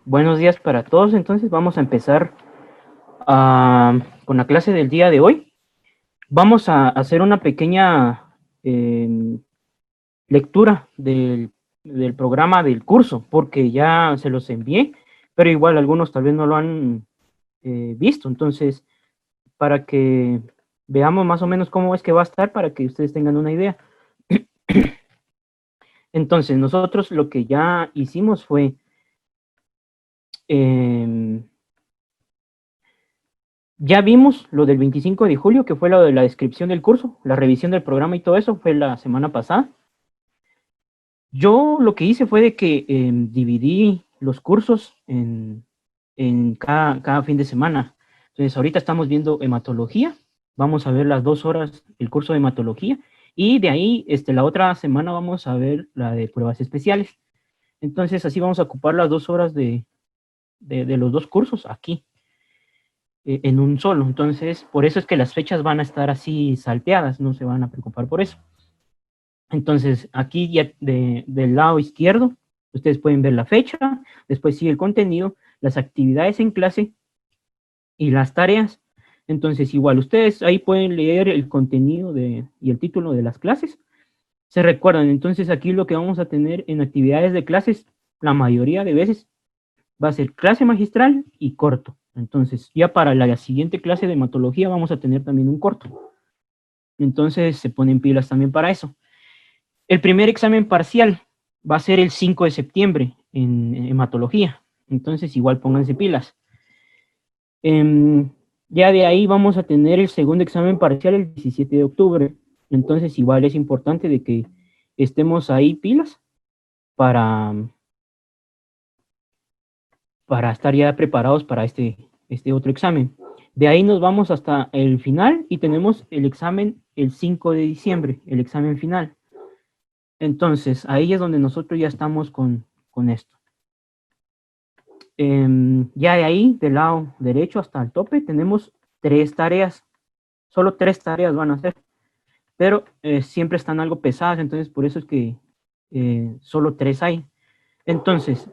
Buenos días para todos. Entonces vamos a empezar con la clase del día de hoy. Vamos a hacer una pequeña lectura del programa del curso, porque ya se los envié, pero igual algunos tal vez no lo han visto. Entonces, para que veamos más o menos cómo es que va a estar, para que ustedes tengan una idea. Entonces, nosotros lo que ya hicimos fue... Ya vimos lo del 25 de julio, que fue lo de la descripción del curso, la revisión del programa y todo eso, fue la semana pasada. Yo lo que hice fue de que dividí los cursos en cada fin de semana. Entonces, ahorita estamos viendo hematología, vamos a ver las 2 horas el curso de hematología, y de ahí, la otra semana vamos a ver la de pruebas especiales. Entonces, así vamos a ocupar las 2 horas de los dos cursos aquí en un solo. Entonces, por eso es que las fechas van a estar así salteadas, no se van a preocupar por eso. Entonces, aquí ya del lado izquierdo, ustedes pueden ver la fecha, después sigue el contenido, las actividades en clase y las tareas. Entonces, igual, ustedes ahí pueden leer el contenido y el título de las clases. Se recuerdan, entonces aquí lo que vamos a tener en actividades de clases, la mayoría de veces, va a ser clase magistral y corto. Entonces, ya para la siguiente clase de hematología vamos a tener también un corto. Entonces, se ponen pilas también para eso. El primer examen parcial va a ser el 5 de septiembre en hematología. Entonces, igual pónganse pilas. Ya de ahí vamos a tener el segundo examen parcial el 17 de octubre. Entonces, igual es importante de que estemos ahí pilas para, para estar ya preparados para este otro examen. De ahí nos vamos hasta el final y tenemos el examen el 5 de diciembre, el examen final. Entonces, ahí es donde nosotros ya estamos con esto. Ya de ahí, del lado derecho hasta el tope, tenemos 3 tareas. Solo 3 tareas van a ser, pero siempre están algo pesadas, entonces por eso es que solo 3 hay. Entonces,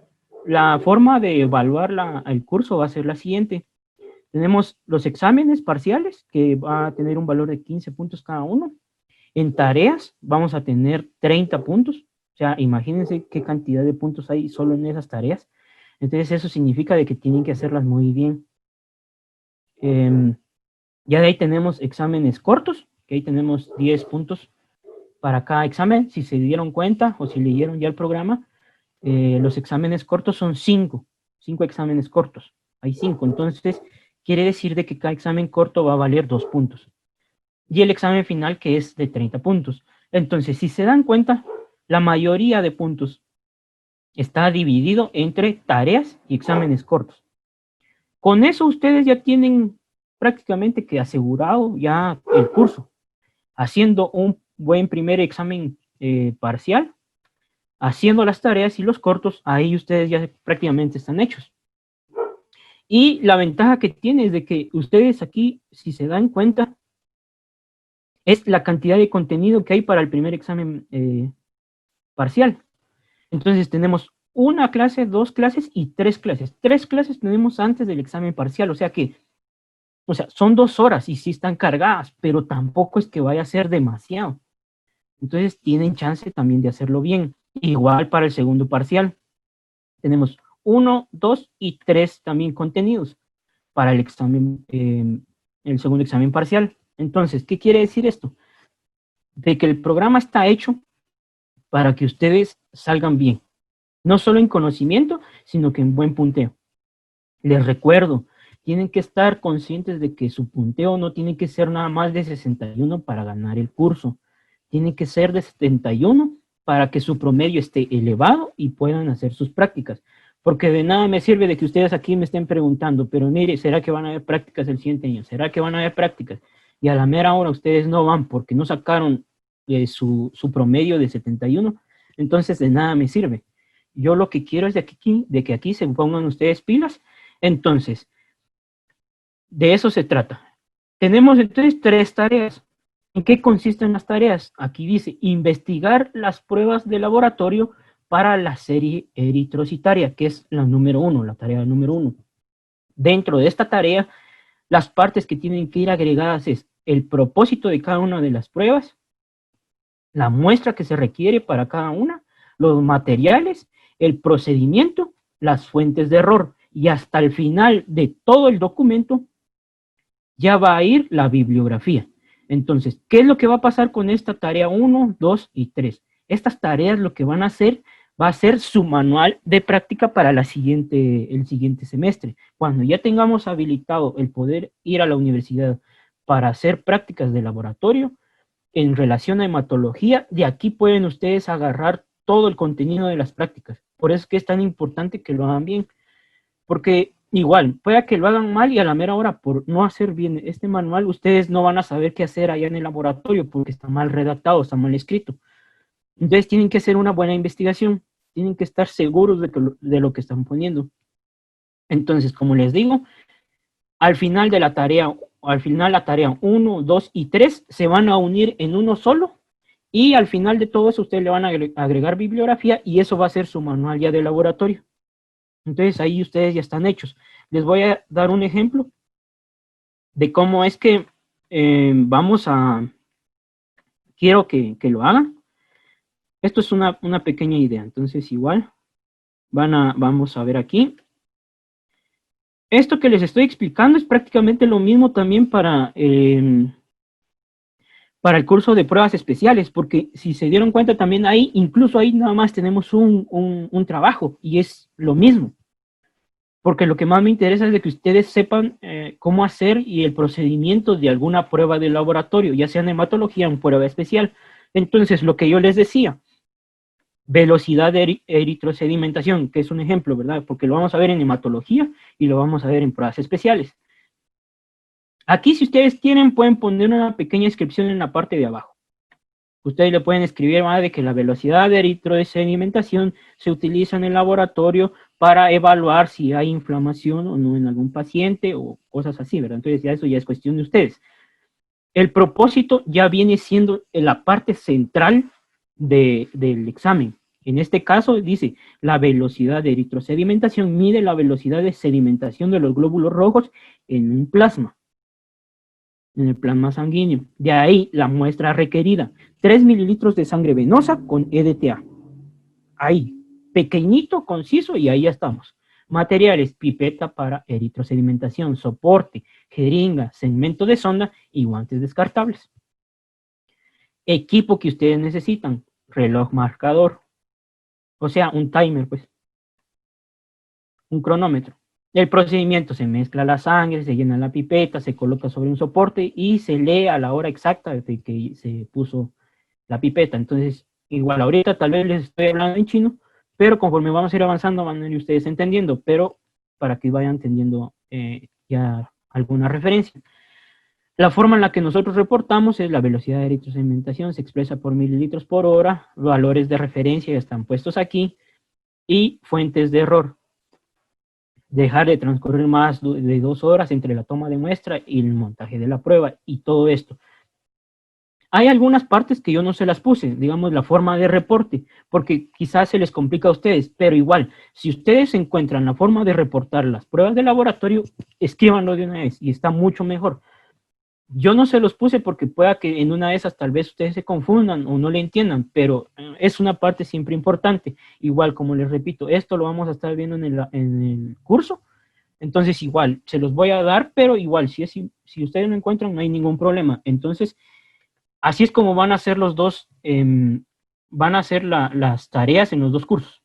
la forma de evaluar el curso va a ser la siguiente. Tenemos los exámenes parciales, que va a tener un valor de 15 puntos cada uno. En tareas vamos a tener 30 puntos. O sea, imagínense qué cantidad de puntos hay solo en esas tareas. Entonces eso significa de que tienen que hacerlas muy bien. Ya de ahí tenemos exámenes cortos, que ahí tenemos 10 puntos para cada examen. Si se dieron cuenta o si leyeron ya el programa, los exámenes cortos son 5 exámenes cortos. Hay 5, entonces quiere decir de que cada examen corto va a valer 2 puntos. Y el examen final que es de 30 puntos. Entonces, si se dan cuenta, la mayoría de puntos está dividido entre tareas y exámenes cortos. Con eso ustedes ya tienen prácticamente que asegurado ya el curso, haciendo un buen primer examen parcial, haciendo las tareas y los cortos, ahí ustedes ya prácticamente están hechos. Y la ventaja que tiene es de que ustedes aquí, si se dan cuenta, es la cantidad de contenido que hay para el primer examen parcial. Entonces tenemos una clase, 2 clases y 3 clases. 3 clases tenemos antes del examen parcial, o sea que, son 2 horas y sí están cargadas, pero tampoco es que vaya a ser demasiado. Entonces tienen chance también de hacerlo bien. Igual para el segundo parcial. Tenemos 1, 2 y 3 también contenidos para el examen, el segundo examen parcial. Entonces, ¿qué quiere decir esto? De que el programa está hecho para que ustedes salgan bien. No solo en conocimiento, sino que en buen punteo. Les recuerdo, tienen que estar conscientes de que su punteo no tiene que ser nada más de 61 para ganar el curso. Tiene que ser de 71 para que su promedio esté elevado y puedan hacer sus prácticas. Porque de nada me sirve de que ustedes aquí me estén preguntando, pero mire, ¿será que van a haber prácticas el siguiente año? ¿Será que van a haber prácticas? Y a la mera hora ustedes no van porque no sacaron su promedio de 71, entonces de nada me sirve. Yo lo que quiero es de que aquí se pongan ustedes pilas. Entonces, de eso se trata. Tenemos entonces 3 tareas. ¿En qué consisten las tareas? Aquí dice investigar las pruebas de laboratorio para la serie eritrocitaria, que es la número 1, la tarea número 1. Dentro de esta tarea, las partes que tienen que ir agregadas es el propósito de cada una de las pruebas, la muestra que se requiere para cada una, los materiales, el procedimiento, las fuentes de error, y hasta el final de todo el documento ya va a ir la bibliografía. Entonces, ¿qué es lo que va a pasar con esta tarea 1, 2 y 3? Estas tareas lo que van a hacer va a ser su manual de práctica para el siguiente semestre. Cuando ya tengamos habilitado el poder ir a la universidad para hacer prácticas de laboratorio en relación a hematología, de aquí pueden ustedes agarrar todo el contenido de las prácticas. Por eso es que es tan importante que lo hagan bien, porque igual, puede que lo hagan mal y a la mera hora, por no hacer bien este manual, ustedes no van a saber qué hacer allá en el laboratorio porque está mal redactado, está mal escrito. Entonces tienen que hacer una buena investigación, tienen que estar seguros de lo que están poniendo. Entonces, como les digo, al final de la tarea, la tarea 1, 2 y 3 se van a unir en uno solo, y al final de todo eso ustedes le van a agregar bibliografía y eso va a ser su manual ya de laboratorio. Entonces ahí ustedes ya están hechos. Les voy a dar un ejemplo de cómo es que quiero que lo hagan. Esto es una pequeña idea, entonces igual vamos a ver aquí. Esto que les estoy explicando es prácticamente lo mismo también para el curso de pruebas especiales, porque si se dieron cuenta también ahí, incluso ahí nada más tenemos un trabajo y es lo mismo. Porque lo que más me interesa es de que ustedes sepan cómo hacer y el procedimiento de alguna prueba de laboratorio, ya sea en hematología o en prueba especial. Entonces, lo que yo les decía, velocidad de eritrosedimentación, que es un ejemplo, ¿verdad? Porque lo vamos a ver en hematología y lo vamos a ver en pruebas especiales. Aquí, si ustedes quieren, pueden poner una pequeña descripción en la parte de abajo. Ustedes le pueden escribir más de que la velocidad de eritrosedimentación se utiliza en el laboratorio para evaluar si hay inflamación o no en algún paciente o cosas así, ¿verdad? Entonces ya eso ya es cuestión de ustedes. El propósito ya viene siendo la parte central del examen. En este caso dice, la velocidad de eritrosedimentación mide la velocidad de sedimentación de los glóbulos rojos en un plasma, en el plasma sanguíneo. De ahí la muestra requerida, 3 mililitros de sangre venosa con EDTA. Ahí, pequeñito, conciso, y ahí ya estamos. Materiales, pipeta para eritrosedimentación, soporte, jeringa, segmento de sonda y guantes descartables. Equipo que ustedes necesitan, reloj marcador, o sea, un timer, pues, un cronómetro. El procedimiento: se mezcla la sangre, se llena la pipeta, se coloca sobre un soporte y se lee a la hora exacta de que se puso la pipeta. Entonces, igual ahorita tal vez les estoy hablando en chino, pero conforme vamos a ir avanzando van a ir ustedes entendiendo, pero para que vayan entendiendo ya alguna referencia. La forma en la que nosotros reportamos es la velocidad de eritrosedimentación, se expresa por mililitros por hora, valores de referencia ya están puestos aquí, y fuentes de error. Dejar de transcurrir más de 2 horas entre la toma de muestra y el montaje de la prueba, y todo esto. Hay algunas partes que yo no se las puse, digamos la forma de reporte, porque quizás se les complica a ustedes, pero igual, si ustedes encuentran la forma de reportar las pruebas de laboratorio, escríbanlo de una vez y está mucho mejor. Yo no se los puse porque pueda que en una de esas tal vez ustedes se confundan o no le entiendan, pero es una parte siempre importante. Igual, como les repito, esto lo vamos a estar viendo en el curso, entonces igual, se los voy a dar, pero igual, si ustedes no encuentran, no hay ningún problema. Entonces, así es como van a ser los dos, van a ser las tareas en los dos cursos.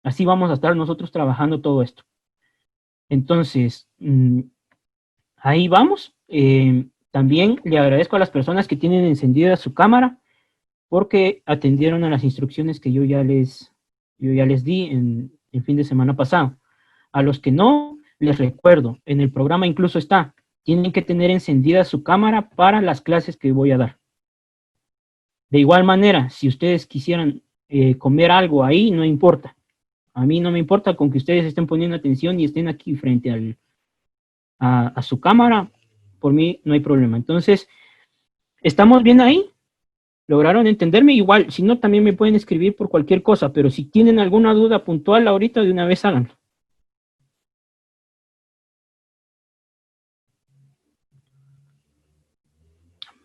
Así vamos a estar nosotros trabajando todo esto. Entonces, ahí vamos. También le agradezco a las personas que tienen encendida su cámara porque atendieron a las instrucciones que yo ya les di en el fin de semana pasado. A los que no, les recuerdo, en el programa incluso está, tienen que tener encendida su cámara para las clases que voy a dar. De igual manera, si ustedes quisieran comer algo ahí, no importa. A mí no me importa con que ustedes estén poniendo atención y estén aquí frente a su cámara, por mí no hay problema. Entonces, ¿estamos bien ahí? ¿Lograron entenderme? Igual, si no, también me pueden escribir por cualquier cosa, pero si tienen alguna duda puntual ahorita, de una vez háganlo.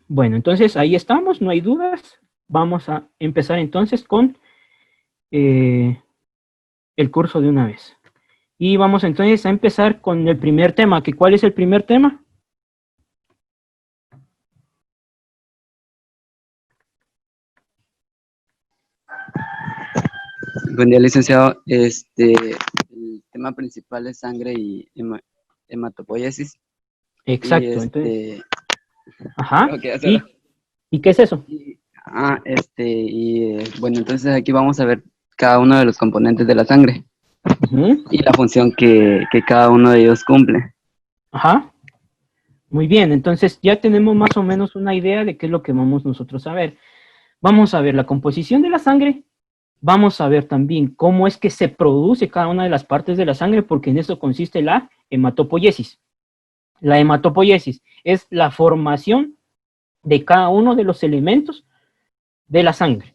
Bueno, entonces ahí estamos, no hay dudas. Vamos a empezar entonces con el curso de una vez. Y vamos entonces a empezar con el primer tema, que ¿cuál es el primer tema? Buen día, licenciado. El tema principal es sangre y hematopoiesis. Y Exacto, entonces, ajá, creo que ya será. ¿y qué es eso? Bueno, entonces aquí vamos a ver cada uno de los componentes de la sangre Ujú, y la función que cada uno de ellos cumple. ajá, muy bien, entonces ya tenemos más o menos una idea de qué es lo que vamos nosotros a ver. Vamos a ver la composición de la sangre, vamos a ver también cómo es que se produce cada una de las partes de la sangre, porque en eso consiste la hematopoiesis. La hematopoiesis es la formación de cada uno de los elementos de la sangre.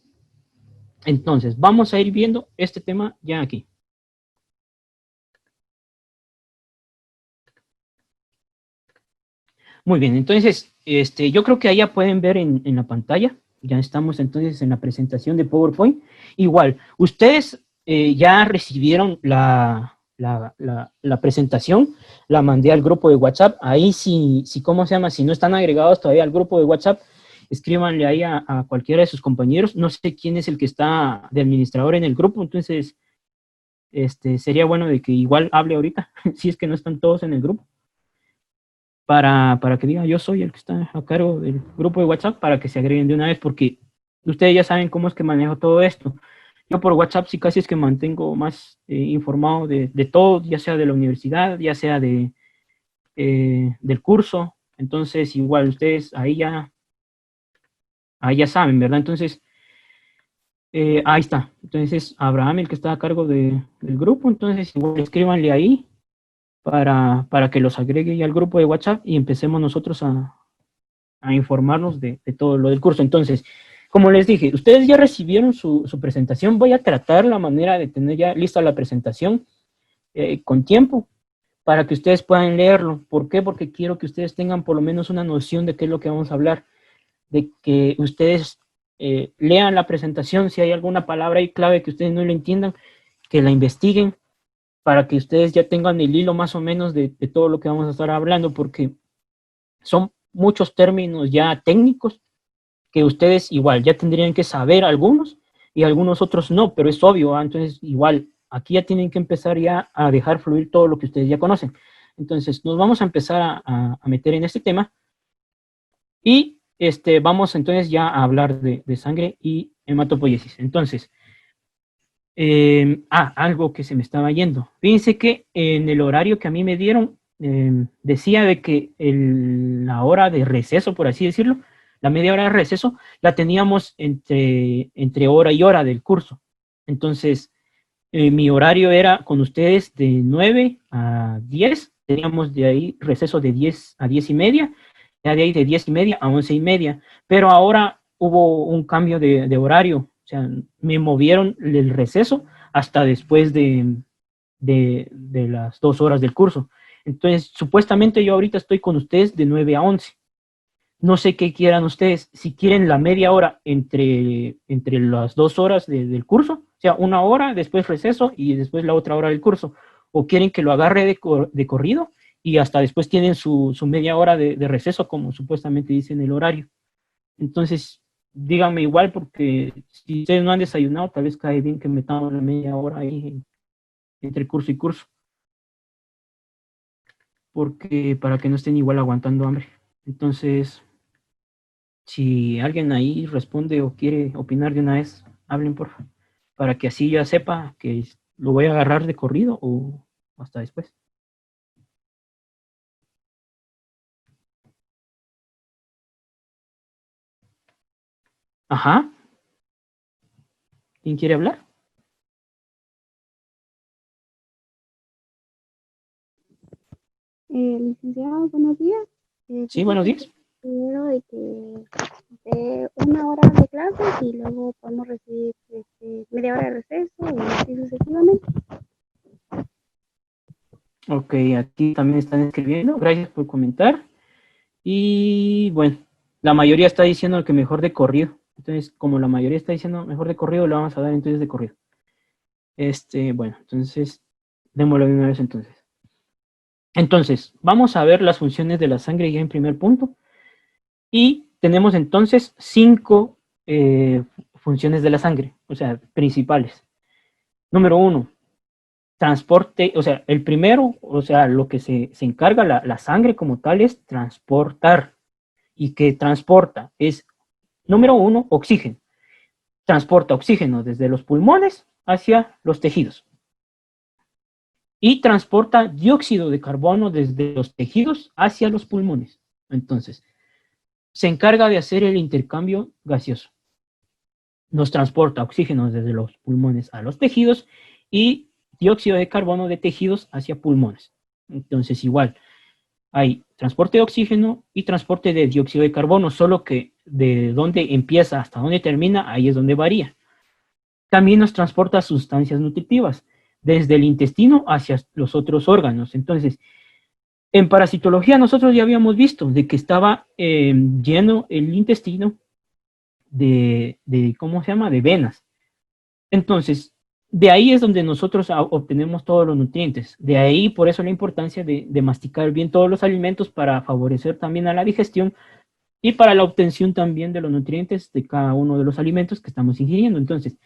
Entonces, vamos a ir viendo este tema ya aquí. Muy bien, entonces, yo creo que allá pueden ver en la pantalla, ya estamos entonces en la presentación de PowerPoint. Igual, ustedes ya recibieron la presentación, la mandé al grupo de WhatsApp. Ahí si, ¿cómo se llama? Si no están agregados todavía al grupo de WhatsApp, escríbanle ahí a cualquiera de sus compañeros. No sé quién es el que está de administrador en el grupo, entonces sería bueno de que igual hable ahorita, si es que no están todos en el grupo, para que diga yo soy el que está a cargo del grupo de WhatsApp, para que se agreguen de una vez, porque ustedes ya saben cómo es que manejo todo esto. Yo por WhatsApp sí casi es que mantengo más informado de todo, ya sea de la universidad, ya sea del curso. Entonces, igual ustedes ahí ya saben, ¿verdad? Entonces, ahí está. Entonces, Abraham, el que está a cargo del grupo, entonces igual escríbanle ahí para que los agregue ya al grupo de WhatsApp y empecemos nosotros a informarnos de todo lo del curso. Entonces, como les dije, ustedes ya recibieron su presentación. Voy a tratar la manera de tener ya lista la presentación con tiempo para que ustedes puedan leerlo. ¿Por qué? Porque quiero que ustedes tengan por lo menos una noción de qué es lo que vamos a hablar, de que ustedes lean la presentación, si hay alguna palabra ahí clave que ustedes no le entiendan, que la investiguen para que ustedes ya tengan el hilo más o menos de todo lo que vamos a estar hablando, porque son muchos términos ya técnicos que ustedes igual ya tendrían que saber algunos y algunos otros no, pero es obvio, ¿ah? Entonces igual aquí ya tienen que empezar ya a dejar fluir todo lo que ustedes ya conocen. Entonces nos vamos a empezar a meter en este tema y vamos entonces ya a hablar de sangre y hematopoiesis. Entonces, algo que se me estaba yendo. Fíjense que en el horario que a mí me dieron, decía de que la hora de receso, por así decirlo, la media hora de receso, la teníamos entre hora y hora del curso. Entonces, mi horario era con ustedes de 9 a 10, teníamos de ahí receso de 10 a 10 y media, ya de ahí de 10 y media a 11 y media, pero ahora hubo un cambio de horario, o sea, me movieron el receso hasta después de las 2 horas del curso. Entonces, supuestamente yo ahorita estoy con ustedes de 9 a 11. No sé qué quieran ustedes, si quieren la media hora entre las 2 horas del curso, o sea, una hora, después receso y después la otra hora del curso, o quieren que lo agarre de corrido y hasta después tienen su media hora de receso, como supuestamente dice en el horario. Entonces, díganme igual, porque si ustedes no han desayunado, tal vez cae bien que metamos la media hora ahí entre curso y curso, porque para que no estén igual aguantando hambre. Entonces, si alguien ahí responde o quiere opinar de una vez, hablen por favor, para que así ya sepa que lo voy a agarrar de corrido o hasta después. Ajá, ¿quién quiere hablar? Licenciado, buenos días. Sí, buenos Fíjese días. que primero de de que de 1 hora de clases y luego podemos recibir media hora de receso y así sucesivamente. Ok, aquí también están escribiendo. Gracias por comentar. Y bueno, la mayoría está diciendo que mejor de corrido. Entonces, como la mayoría está diciendo mejor de corrido, lo vamos a dar entonces de corrido. Bueno, entonces, démoslo de una vez entonces. Entonces, vamos a ver las funciones de la sangre ya en primer punto. Y tenemos entonces 5 funciones de la sangre, o sea, principales. Número 1, transporte, o sea, el primero, o sea, lo que se encarga la sangre como tal es transportar. ¿Y qué transporta? Es, número 1, oxígeno. Transporta oxígeno desde los pulmones hacia los tejidos. Y transporta dióxido de carbono desde los tejidos hacia los pulmones. Entonces, se encarga de hacer el intercambio gaseoso. Nos transporta oxígeno desde los pulmones a los tejidos y dióxido de carbono de tejidos hacia pulmones. Entonces, igual, hay transporte de oxígeno y transporte de dióxido de carbono, solo que de dónde empieza hasta dónde termina, ahí es donde varía. También nos transporta sustancias nutritivas, desde el intestino hacia los otros órganos. Entonces, en parasitología nosotros ya habíamos visto de que estaba lleno el intestino ¿cómo se llama? De venas. Entonces, de ahí es donde nosotros obtenemos todos los nutrientes. De ahí, por eso la importancia de masticar bien todos los alimentos para favorecer también a la digestión y para la obtención también de los nutrientes de cada uno de los alimentos que estamos ingiriendo. Entonces,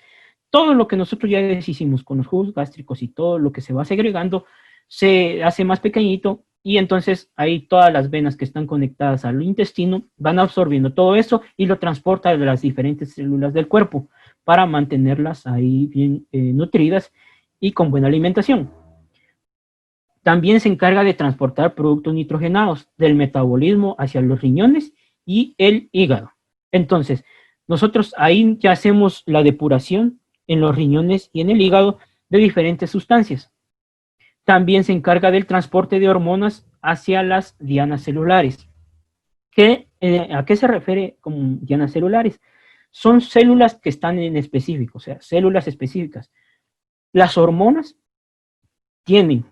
todo lo que nosotros ya hicimos con los jugos gástricos y todo lo que se va segregando se hace más pequeñito y entonces ahí todas las venas que están conectadas al intestino van absorbiendo todo eso y lo transporta a las diferentes células del cuerpo para mantenerlas ahí bien nutridas y con buena alimentación. También se encarga de transportar productos nitrogenados del metabolismo hacia los riñones y el hígado. Entonces, nosotros ahí ya hacemos la depuración en los riñones y en el hígado de diferentes sustancias. También se encarga del transporte de hormonas hacia las dianas celulares. ¿A qué se refiere con dianas celulares? Son células que están en específico, o sea, células específicas. Las hormonas tienen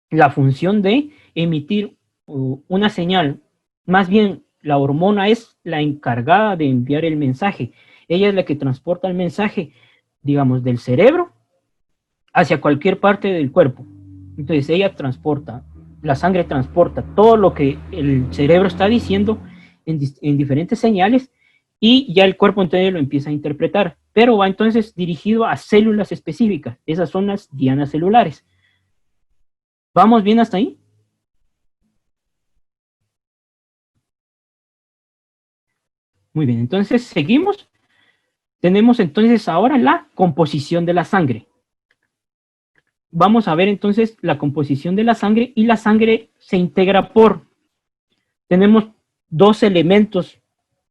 la función de emitir una señal. Más bien, la hormona es la encargada de enviar el mensaje. Ella es la que transporta el mensaje, digamos, del cerebro hacia cualquier parte del cuerpo. Entonces ella transporta, la sangre transporta todo lo que el cerebro está diciendo en diferentes señales y ya el cuerpo entonces lo empieza a interpretar, pero va entonces dirigido a células específicas. Esas son las dianas celulares. ¿Vamos bien hasta ahí? Muy bien, entonces seguimos. Tenemos entonces ahora la composición de la sangre. Vamos a ver entonces la composición de la sangre y la sangre se integra tenemos 2 elementos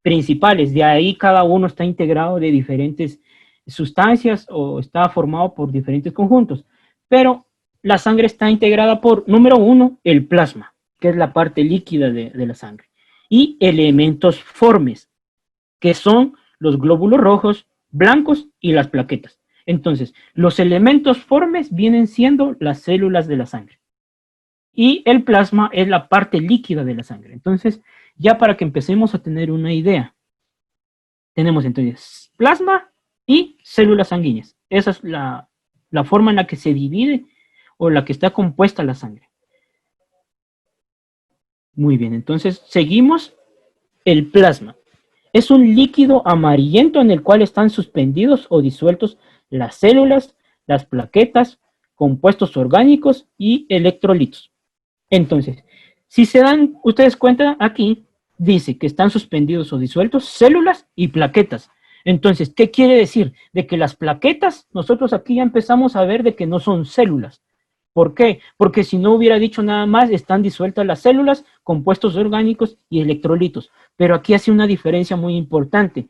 principales, de ahí cada uno está integrado de diferentes sustancias o está formado por diferentes conjuntos, pero la sangre está integrada por, número 1, el plasma, que es la parte líquida de la sangre, y elementos formes, que son los glóbulos rojos, blancos y las plaquetas. Entonces, los elementos formes vienen siendo las células de la sangre. Y el plasma es la parte líquida de la sangre. Entonces, ya para que empecemos a tener una idea, tenemos entonces plasma y células sanguíneas. Esa es la forma en la que se divide o la que está compuesta la sangre. Muy bien, entonces seguimos el plasma. Es un líquido amarillento en el cual están suspendidos o disueltos las células, las plaquetas, compuestos orgánicos y electrolitos. Entonces, si se dan ustedes cuenta aquí, dice que están suspendidos o disueltos células y plaquetas. Entonces, ¿qué quiere decir? De que las plaquetas, nosotros aquí ya empezamos a ver de que no son células. ¿Por qué? Porque si no hubiera dicho nada más, están disueltas las células, compuestos orgánicos y electrolitos. Pero aquí hace una diferencia muy importante.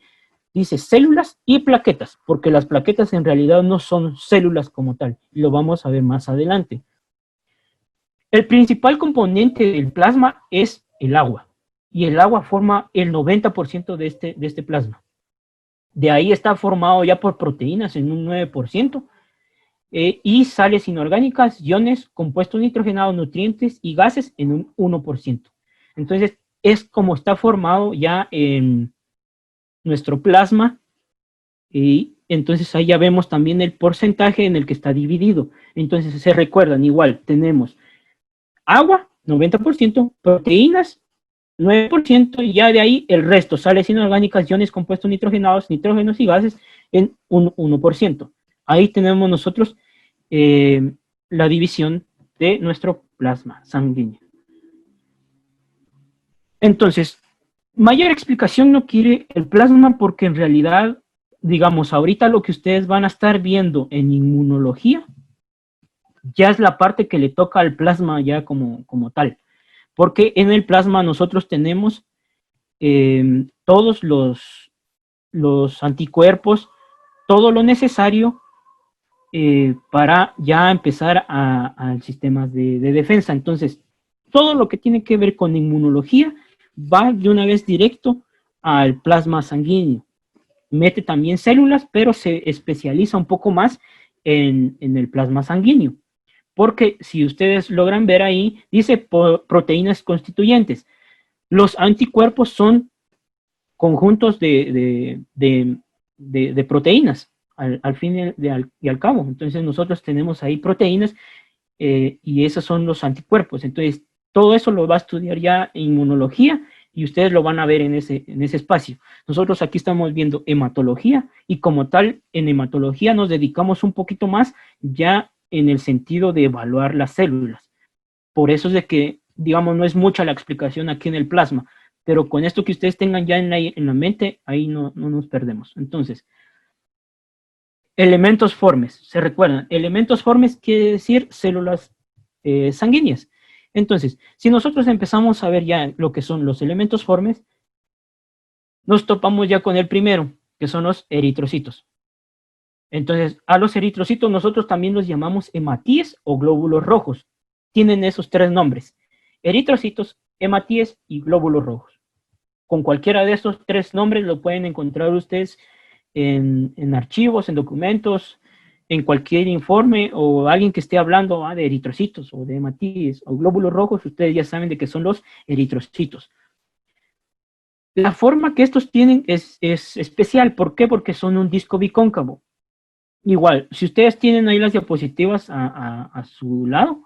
Dice células y plaquetas, porque las plaquetas en realidad no son células como tal. Y lo vamos a ver más adelante. El principal componente del plasma es el agua. y el agua forma el 90% de este plasma. De ahí está formado ya por proteínas en un 9%, y sales inorgánicas, iones, compuestos nitrogenados, nutrientes y gases en un 1%. Entonces, es como está formado ya en nuestro plasma, y entonces ahí ya vemos también el porcentaje en el que está dividido. Entonces, se recuerdan, igual, tenemos agua, 90%, proteínas, 9%, y ya de ahí el resto, sales inorgánicas, iones, compuestos nitrogenados, nitrógenos y gases en un 1%. Ahí tenemos nosotros la división de nuestro plasma sanguíneo. Entonces, mayor explicación no quiere el plasma, porque en realidad, digamos, ahorita lo que ustedes van a estar viendo en inmunología ya es la parte que le toca al plasma ya como tal, porque en el plasma nosotros tenemos todos los anticuerpos, todo lo necesario para ya empezar al sistema de defensa. Entonces, todo lo que tiene que ver con inmunología va de una vez directo al plasma sanguíneo. Mete también células, pero se especializa un poco más en el plasma sanguíneo. Porque si ustedes logran ver ahí, dice proteínas constituyentes. Los anticuerpos son conjuntos de proteínas, al fin y al cabo. Entonces nosotros tenemos ahí proteínas, y esos son los anticuerpos. Entonces todo eso lo va a estudiar ya en inmunología, y ustedes lo van a ver en ese espacio. Nosotros aquí estamos viendo hematología, y como tal en hematología nos dedicamos un poquito más ya en el sentido de evaluar las células. Por eso es de que, digamos, no es mucha la explicación aquí en el plasma, pero con esto que ustedes tengan ya en la mente, ahí no nos perdemos. Entonces, elementos formes, ¿se recuerdan? Elementos formes quiere decir células sanguíneas. Entonces, si nosotros empezamos a ver ya lo que son los elementos formes, nos topamos ya con el primero, que son los eritrocitos. Entonces, a los eritrocitos nosotros también los llamamos hematíes o glóbulos rojos. Tienen esos tres nombres: eritrocitos, hematíes y glóbulos rojos. Con cualquiera de esos tres nombres lo pueden encontrar ustedes en archivos, en documentos, en cualquier informe, o alguien que esté hablando de eritrocitos o de hematíes o glóbulos rojos, ustedes ya saben de qué son los eritrocitos. La forma que estos tienen es especial. ¿Por qué? Porque son un disco bicóncavo. Igual, si ustedes tienen ahí las diapositivas a su lado,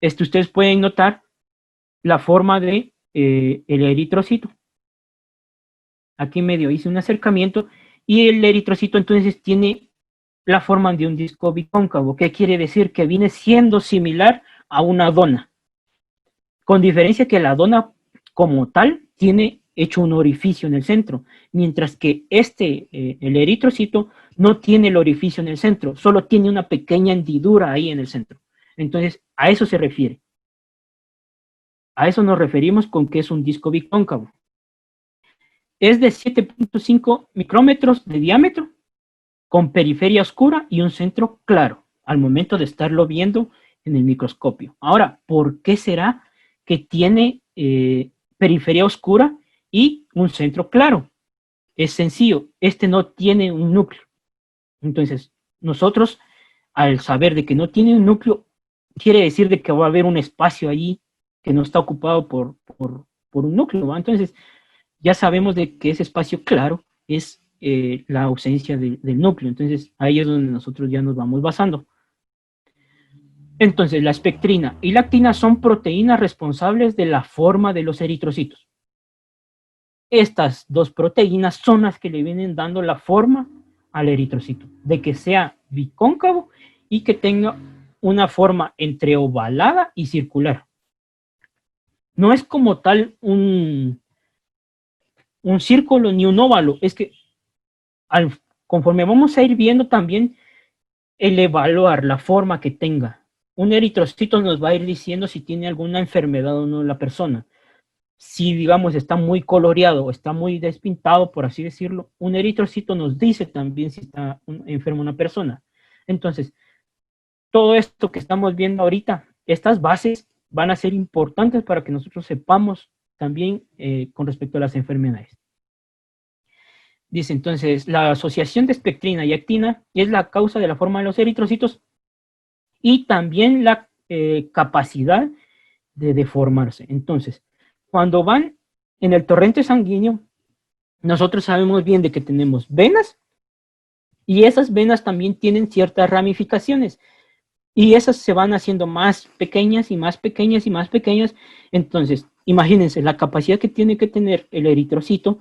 ustedes pueden notar la forma de el eritrocito. Aquí medio hice un acercamiento, y el eritrocito entonces tiene la forma de un disco bicóncavo. ¿Qué quiere decir? Que viene siendo similar a una dona, con diferencia que la dona como tal tiene hecho un orificio en el centro, mientras que el eritrocito no tiene el orificio en el centro, solo tiene una pequeña hendidura ahí en el centro. Entonces, a eso se refiere. A eso nos referimos con que es un disco bicóncavo. Es de 7.5 micrómetros de diámetro, con periferia oscura y un centro claro, al momento de estarlo viendo en el microscopio. Ahora, ¿por qué será que tiene periferia oscura y un centro claro? Es sencillo, no tiene un núcleo. Entonces, nosotros, al saber de que no tiene un núcleo, quiere decir de que va a haber un espacio allí que no está ocupado por un núcleo, ¿va? Entonces, ya sabemos de que ese espacio claro es la ausencia del núcleo. Entonces, ahí es donde nosotros ya nos vamos basando. Entonces, la espectrina y la actina son proteínas responsables de la forma de los eritrocitos. Estas dos proteínas son las que le vienen dando la forma al eritrocito, de que sea bicóncavo y que tenga una forma entre ovalada y circular. No es como tal un círculo ni un óvalo, es que conforme vamos a ir viendo también, el evaluar la forma que tenga un eritrocito nos va a ir diciendo si tiene alguna enfermedad o no la persona. Si, digamos, está muy coloreado o está muy despintado, por así decirlo, un eritrocito nos dice también si está enferma una persona. Entonces, todo esto que estamos viendo ahorita, estas bases van a ser importantes para que nosotros sepamos también con respecto a las enfermedades. Dice entonces, la asociación de espectrina y actina es la causa de la forma de los eritrocitos y también la capacidad de deformarse. Entonces, cuando van en el torrente sanguíneo, nosotros sabemos bien de que tenemos venas y esas venas también tienen ciertas ramificaciones y esas se van haciendo más pequeñas y más pequeñas y más pequeñas. Entonces, imagínense la capacidad que tiene que tener el eritrocito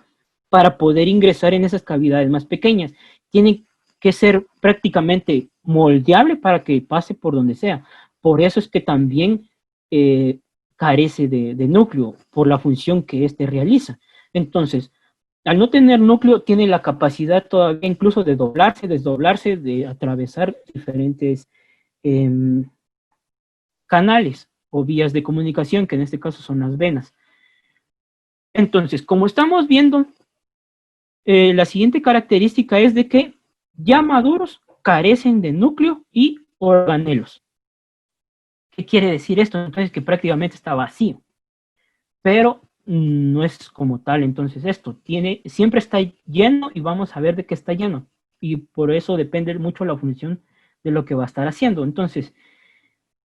para poder ingresar en esas cavidades más pequeñas. Tiene que ser prácticamente moldeable para que pase por donde sea. Por eso es que también carece de núcleo, por la función que éste realiza. Entonces, al no tener núcleo, tiene la capacidad todavía incluso de doblarse, desdoblarse, de atravesar diferentes canales o vías de comunicación, que en este caso son las venas. Entonces, como estamos viendo, la siguiente característica es de que ya maduros carecen de núcleo y organelos. ¿Qué quiere decir esto? Entonces que prácticamente está vacío, pero no es como tal. Entonces esto siempre está lleno y vamos a ver de qué está lleno, y por eso depende mucho la función de lo que va a estar haciendo. Entonces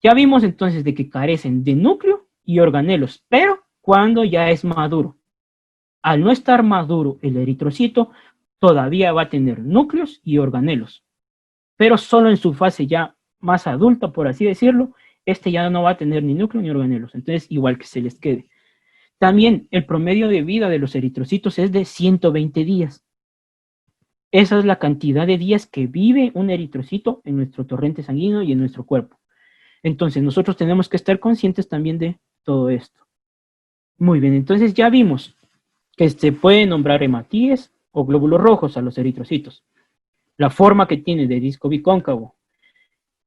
ya vimos entonces de que carecen de núcleo y organelos, pero cuando ya es maduro. Al no estar maduro el eritrocito, todavía va a tener núcleos y organelos, pero solo en su fase ya más adulta, por así decirlo, este ya no va a tener ni núcleo ni organelos, entonces igual que se les quede. También el promedio de vida de los eritrocitos es de 120 días. Esa es la cantidad de días que vive un eritrocito en nuestro torrente sanguíneo y en nuestro cuerpo. Entonces nosotros tenemos que estar conscientes también de todo esto. Muy bien, entonces ya vimos que se puede nombrar hematíes o glóbulos rojos a los eritrocitos. La forma que tiene de disco bicóncavo.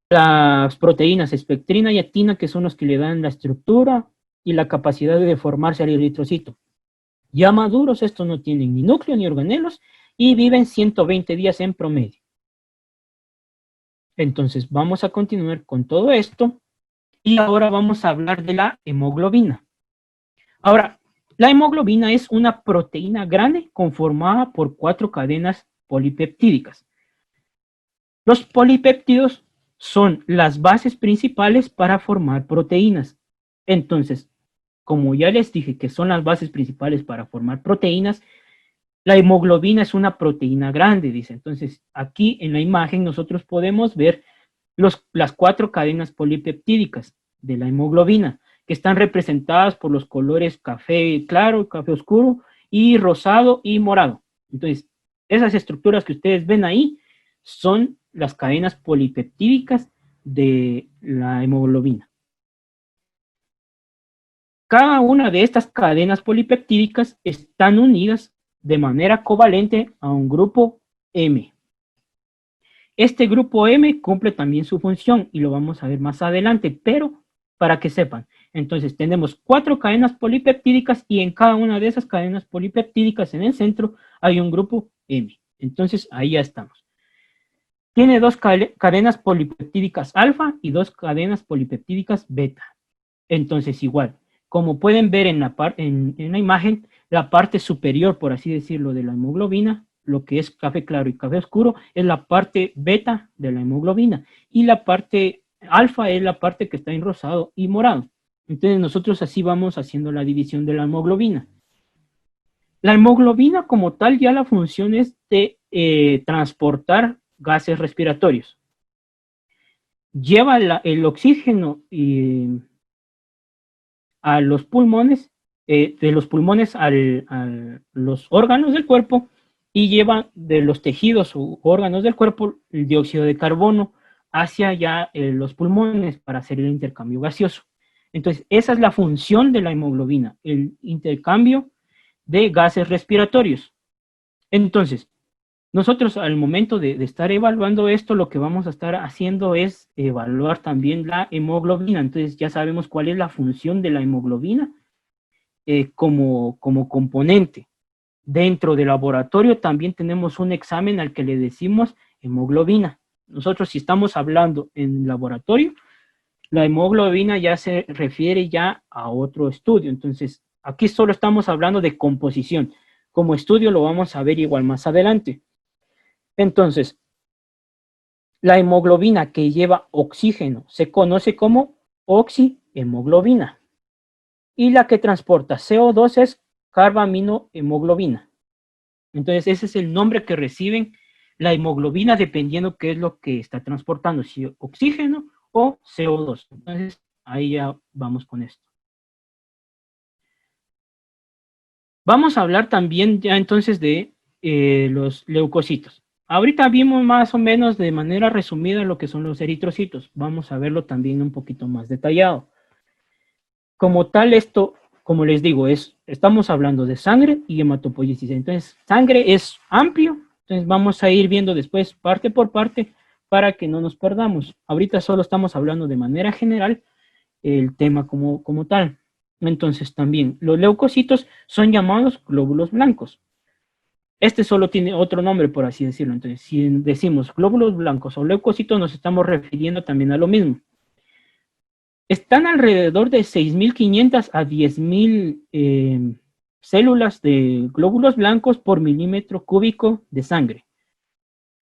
Las proteínas espectrina y actina, que son los que le dan la estructura y la capacidad de deformarse al eritrocito. Ya maduros, estos no tienen ni núcleo ni organelos y viven 120 días en promedio. Entonces vamos a continuar con todo esto y ahora vamos a hablar de la hemoglobina. Ahora, la hemoglobina es una proteína grande conformada por 4 cadenas polipeptídicas. Los polipéptidos son las bases principales para formar proteínas. Entonces, como ya les dije que son las bases principales para formar proteínas, la hemoglobina es una proteína grande, dice. Entonces, aquí en la imagen nosotros podemos ver las 4 cadenas polipeptídicas de la hemoglobina, que están representadas por los colores café claro, café oscuro, y rosado y morado. Entonces, esas estructuras que ustedes ven ahí son las cadenas polipeptídicas de la hemoglobina. Cada una de estas cadenas polipeptídicas están unidas de manera covalente a un grupo M. Este grupo M cumple también su función y lo vamos a ver más adelante, pero para que sepan. Entonces tenemos 4 cadenas polipeptídicas y en cada una de esas cadenas polipeptídicas en el centro hay un grupo M. Entonces ahí ya estamos. Tiene 2 cadenas polipeptídicas alfa y 2 cadenas polipeptídicas beta. Entonces igual, como pueden ver en la imagen, la parte superior, por así decirlo, de la hemoglobina, lo que es café claro y café oscuro, es la parte beta de la hemoglobina. Y la parte alfa es la parte que está en rosado y morado. Entonces nosotros así vamos haciendo la división de la hemoglobina. La hemoglobina como tal ya la función es de transportar gases respiratorios. Lleva el oxígeno a los pulmones, de los pulmones a los órganos del cuerpo, y lleva de los tejidos u órganos del cuerpo el dióxido de carbono hacia ya los pulmones para hacer el intercambio gaseoso. Entonces, esa es la función de la hemoglobina, el intercambio de gases respiratorios. Entonces, nosotros al momento de estar evaluando esto, lo que vamos a estar haciendo es evaluar también la hemoglobina. Entonces ya sabemos cuál es la función de la hemoglobina como componente. Dentro del laboratorio también tenemos un examen al que le decimos hemoglobina. Nosotros si estamos hablando en laboratorio, la hemoglobina ya se refiere ya a otro estudio. Entonces Aquí solo estamos hablando de composición. Como estudio lo vamos a ver igual más adelante. Entonces, la hemoglobina que lleva oxígeno se conoce como oxihemoglobina. Y la que transporta CO2 es carbaminohemoglobina. Entonces, ese es el nombre que reciben la hemoglobina dependiendo qué es lo que está transportando, si oxígeno o CO2. Entonces, ahí ya vamos con esto. Vamos a hablar también ya entonces de los leucocitos. Ahorita vimos más o menos de manera resumida lo que son los eritrocitos. Vamos a verlo también un poquito más detallado. Como tal, esto, como les digo, estamos hablando de sangre y hematopoiesis. Entonces, sangre es amplio, entonces vamos a ir viendo después parte por parte para que no nos perdamos. Ahorita solo estamos hablando de manera general el tema como tal. Entonces, también, los leucocitos son llamados glóbulos blancos. Este solo tiene otro nombre, por así decirlo. Entonces, si decimos glóbulos blancos o leucocitos, nos estamos refiriendo también a lo mismo. Están alrededor de 6.500 a 10.000 células de glóbulos blancos por milímetro cúbico de sangre.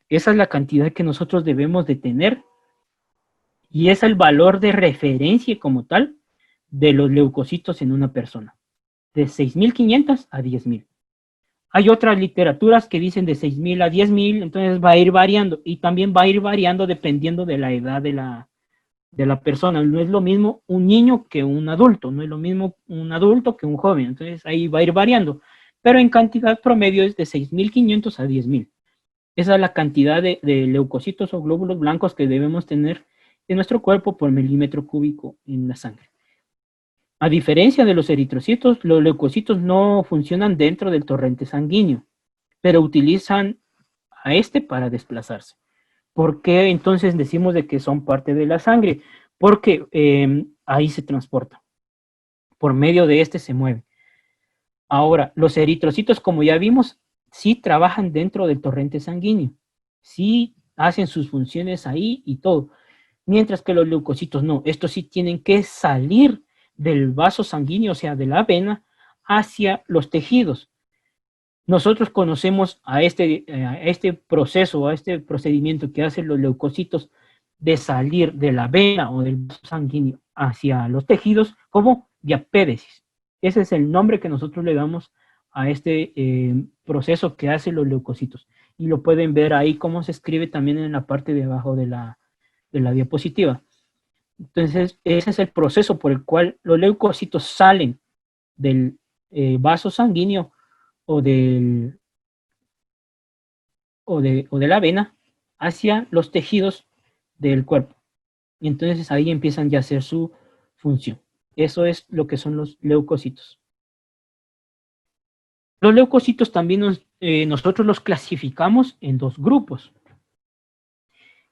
Esa es la cantidad que nosotros debemos de tener y es el valor de referencia como tal de los leucocitos en una persona, de 6.500 a 10.000. Hay otras literaturas que dicen de 6.000 a 10.000, entonces va a ir variando y también va a ir variando dependiendo de la edad de la persona. No es lo mismo un niño que un adulto, no es lo mismo un adulto que un joven, entonces ahí va a ir variando, pero en cantidad promedio es de 6.500 a 10.000. Esa es la cantidad de leucocitos o glóbulos blancos que debemos tener en nuestro cuerpo por milímetro cúbico en la sangre. A diferencia de los eritrocitos, los leucocitos no funcionan dentro del torrente sanguíneo, pero utilizan a este para desplazarse. ¿Por qué entonces decimos de que son parte de la sangre? Porque ahí se transporta. Por medio de este se mueve. Ahora, los eritrocitos, como ya vimos, sí trabajan dentro del torrente sanguíneo. Sí hacen sus funciones ahí y todo. Mientras que los leucocitos no. Estos sí tienen que salir del vaso sanguíneo, o sea, de la vena, hacia los tejidos. Nosotros conocemos a este proceso, a este procedimiento que hacen los leucocitos de salir de la vena o del vaso sanguíneo hacia los tejidos como diapédesis. Ese es el nombre que nosotros le damos a este proceso que hacen los leucocitos. Y lo pueden ver ahí cómo se escribe también en la parte de abajo de la diapositiva. Entonces, ese es el proceso por el cual los leucocitos salen del vaso sanguíneo o de la vena hacia los tejidos del cuerpo. Y entonces ahí empiezan ya a hacer su función. Eso es lo que son los leucocitos. Los leucocitos también nosotros los clasificamos en dos grupos.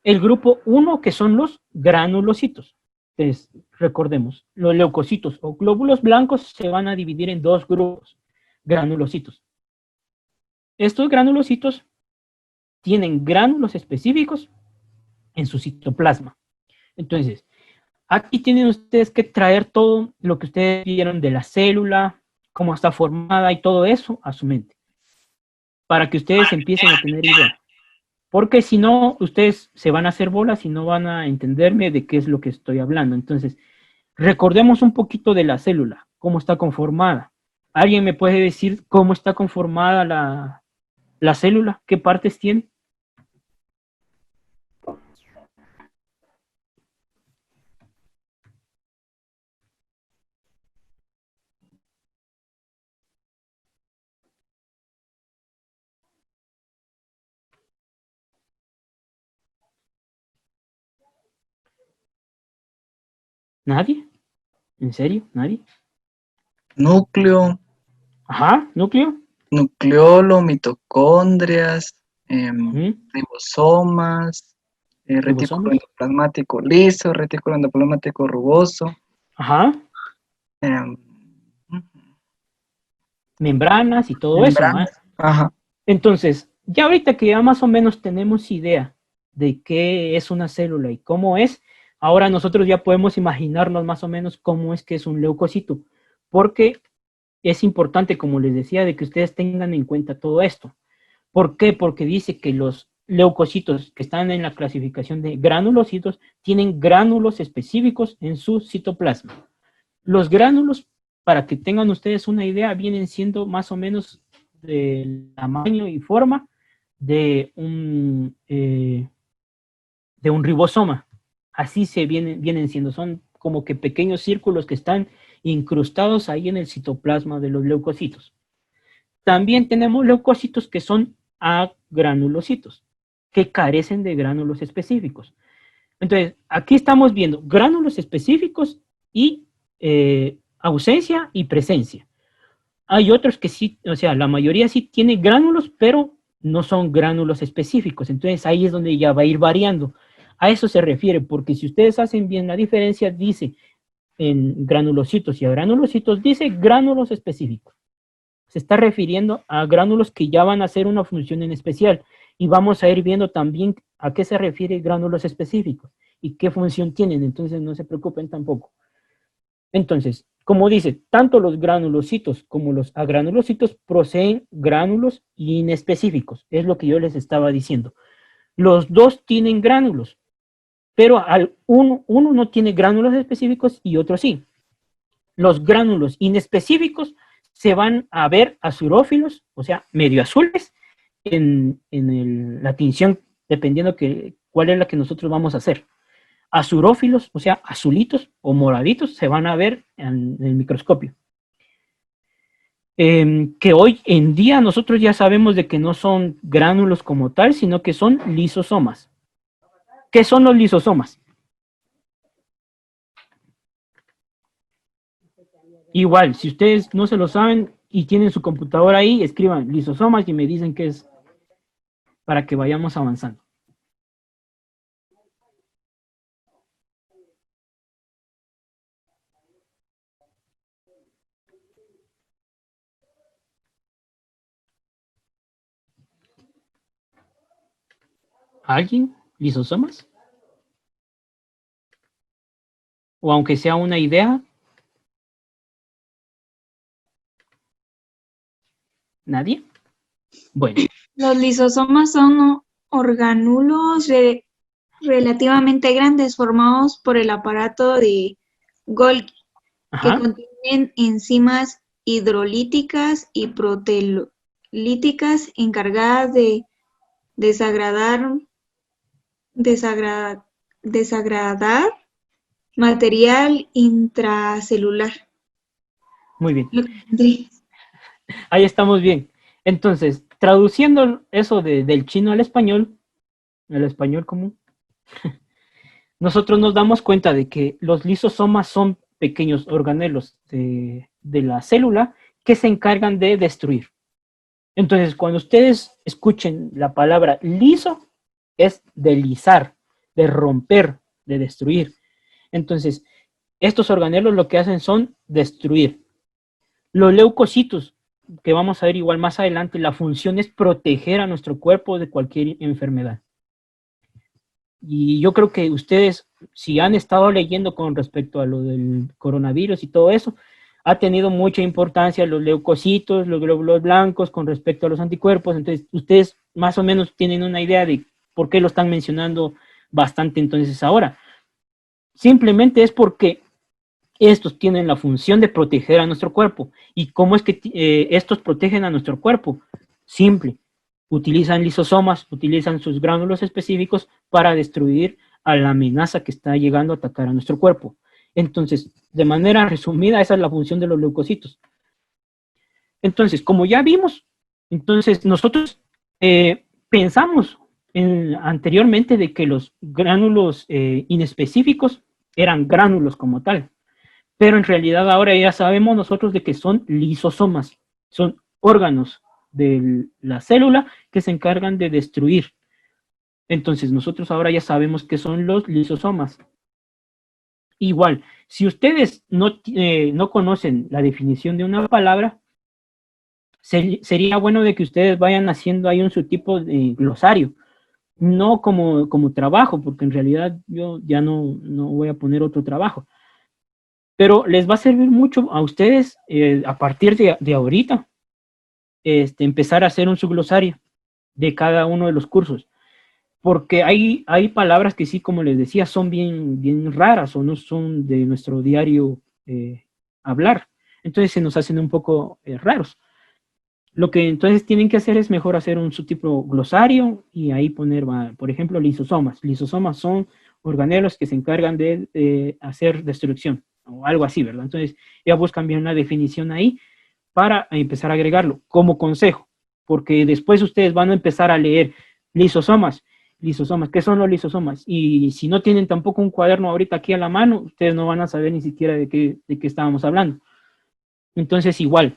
El grupo 1, que son los granulocitos. Entonces, recordemos, los leucocitos o glóbulos blancos se van a dividir en dos grupos, granulocitos. Estos granulocitos tienen gránulos específicos en su citoplasma. Entonces, aquí tienen ustedes que traer todo lo que ustedes vieron de la célula, cómo está formada y todo eso a su mente, para que ustedes empiecen a tener idea. Porque si no, ustedes se van a hacer bolas y no van a entenderme de qué es lo que estoy hablando. Entonces, recordemos un poquito de la célula, cómo está conformada. ¿Alguien me puede decir cómo está conformada la célula? ¿Qué partes tiene? ¿Nadie? ¿En serio? ¿Nadie? Núcleo, Ajá, núcleo. nucleolo, mitocondrias, Ujú. ribosomas, retículo Ribosomas. endoplasmático liso, retículo endoplasmático rugoso, Ajá. em, Membranas y todo eso, ¿ah? membranas. Ajá. Entonces, ya ahorita que ya más o menos tenemos idea de qué es una célula y cómo es, ahora nosotros ya podemos imaginarnos más o menos cómo es que es un leucocito, porque es importante, como les decía, de que ustedes tengan en cuenta todo esto. ¿Por qué? Porque dice que los leucocitos que están en la clasificación de granulocitos tienen gránulos específicos en su citoplasma. Los gránulos, para que tengan ustedes una idea, vienen siendo más o menos del tamaño y forma de un ribosoma. Así vienen siendo, son como que pequeños círculos que están incrustados ahí en el citoplasma de los leucocitos. También tenemos leucocitos que son agranulocitos, que carecen de gránulos específicos. Entonces, aquí estamos viendo gránulos específicos y ausencia y presencia. Hay otros que sí, o sea, la mayoría sí tiene gránulos, pero no son gránulos específicos. Entonces, ahí es donde ya va a ir variando. A eso se refiere, porque si ustedes hacen bien la diferencia, dice en granulocitos y agranulocitos, dice gránulos específicos. Se está refiriendo a gránulos que ya van a hacer una función en especial. Y vamos a ir viendo también a qué se refiere gránulos específicos y qué función tienen. Entonces, no se preocupen tampoco. Entonces, como dice, tanto los granulocitos como los agranulocitos poseen gránulos inespecíficos. Es lo que yo les estaba diciendo. Los dos tienen gránulos, pero uno no tiene gránulos específicos y otro sí. Los gránulos inespecíficos se van a ver azurófilos, o sea, medio azules, en la tinción, dependiendo cuál es la que nosotros vamos a hacer. Azurófilos, o sea, azulitos o moraditos, se van a ver en el microscopio. Que hoy en día nosotros ya sabemos de que no son gránulos como tal, sino que son lisosomas. ¿Qué son los lisosomas? Igual, si ustedes no se lo saben y tienen su computadora ahí, escriban lisosomas y me dicen qué es, para que vayamos avanzando. ¿Alguien? ¿Lisosomas? O aunque sea una idea. ¿Nadie? Bueno. Los lisosomas son orgánulos relativamente grandes formados por el aparato de Golgi, que contienen enzimas hidrolíticas y proteolíticas encargadas de desagradar material intracelular. Muy bien. Ahí estamos bien. Entonces, traduciendo eso del chino al español común, nosotros nos damos cuenta de que los lisosomas son pequeños organelos de la célula que se encargan de destruir. Entonces, cuando ustedes escuchen la palabra liso, es de lisar, de romper, de destruir. Entonces, estos organelos lo que hacen son destruir. Los leucocitos, que vamos a ver igual más adelante, la función es proteger a nuestro cuerpo de cualquier enfermedad. Y yo creo que ustedes, si han estado leyendo con respecto a lo del coronavirus y todo eso, ha tenido mucha importancia los leucocitos, los glóbulos blancos con respecto a los anticuerpos. Entonces, ustedes más o menos tienen una idea de por qué lo están mencionando bastante entonces ahora. Simplemente es porque estos tienen la función de proteger a nuestro cuerpo. ¿Y cómo es que estos protegen a nuestro cuerpo? Simple. Utilizan lisosomas, utilizan sus gránulos específicos para destruir a la amenaza que está llegando a atacar a nuestro cuerpo. Entonces, de manera resumida, esa es la función de los leucocitos. Entonces, como ya vimos, entonces nosotros pensamos anteriormente de que los gránulos inespecíficos eran gránulos como tal. Pero en realidad ahora ya sabemos nosotros de que son lisosomas, son órganos de la célula que se encargan de destruir. Entonces nosotros ahora ya sabemos qué son los lisosomas. Igual, si ustedes no conocen la definición de una palabra, sería bueno de que ustedes vayan haciendo ahí un subtipo de glosario, no como trabajo, porque en realidad yo ya no voy a poner otro trabajo. Pero les va a servir mucho a ustedes a partir de ahorita empezar a hacer un subglosario de cada uno de los cursos. Porque hay palabras que sí, como les decía, son bien raras o no son de nuestro diario hablar. Entonces se nos hacen un poco raros. Lo que entonces tienen que hacer es mejor hacer un subtipo glosario y ahí poner, por ejemplo, lisosomas. Lisosomas son organelos que se encargan de hacer destrucción o algo así, ¿verdad? Entonces ya buscan bien una definición ahí para empezar a agregarlo como consejo, porque después ustedes van a empezar a leer lisosomas. Lisosomas, ¿qué son los lisosomas? Y si no tienen tampoco un cuaderno ahorita aquí a la mano, ustedes no van a saber ni siquiera de qué estábamos hablando. Entonces, igual,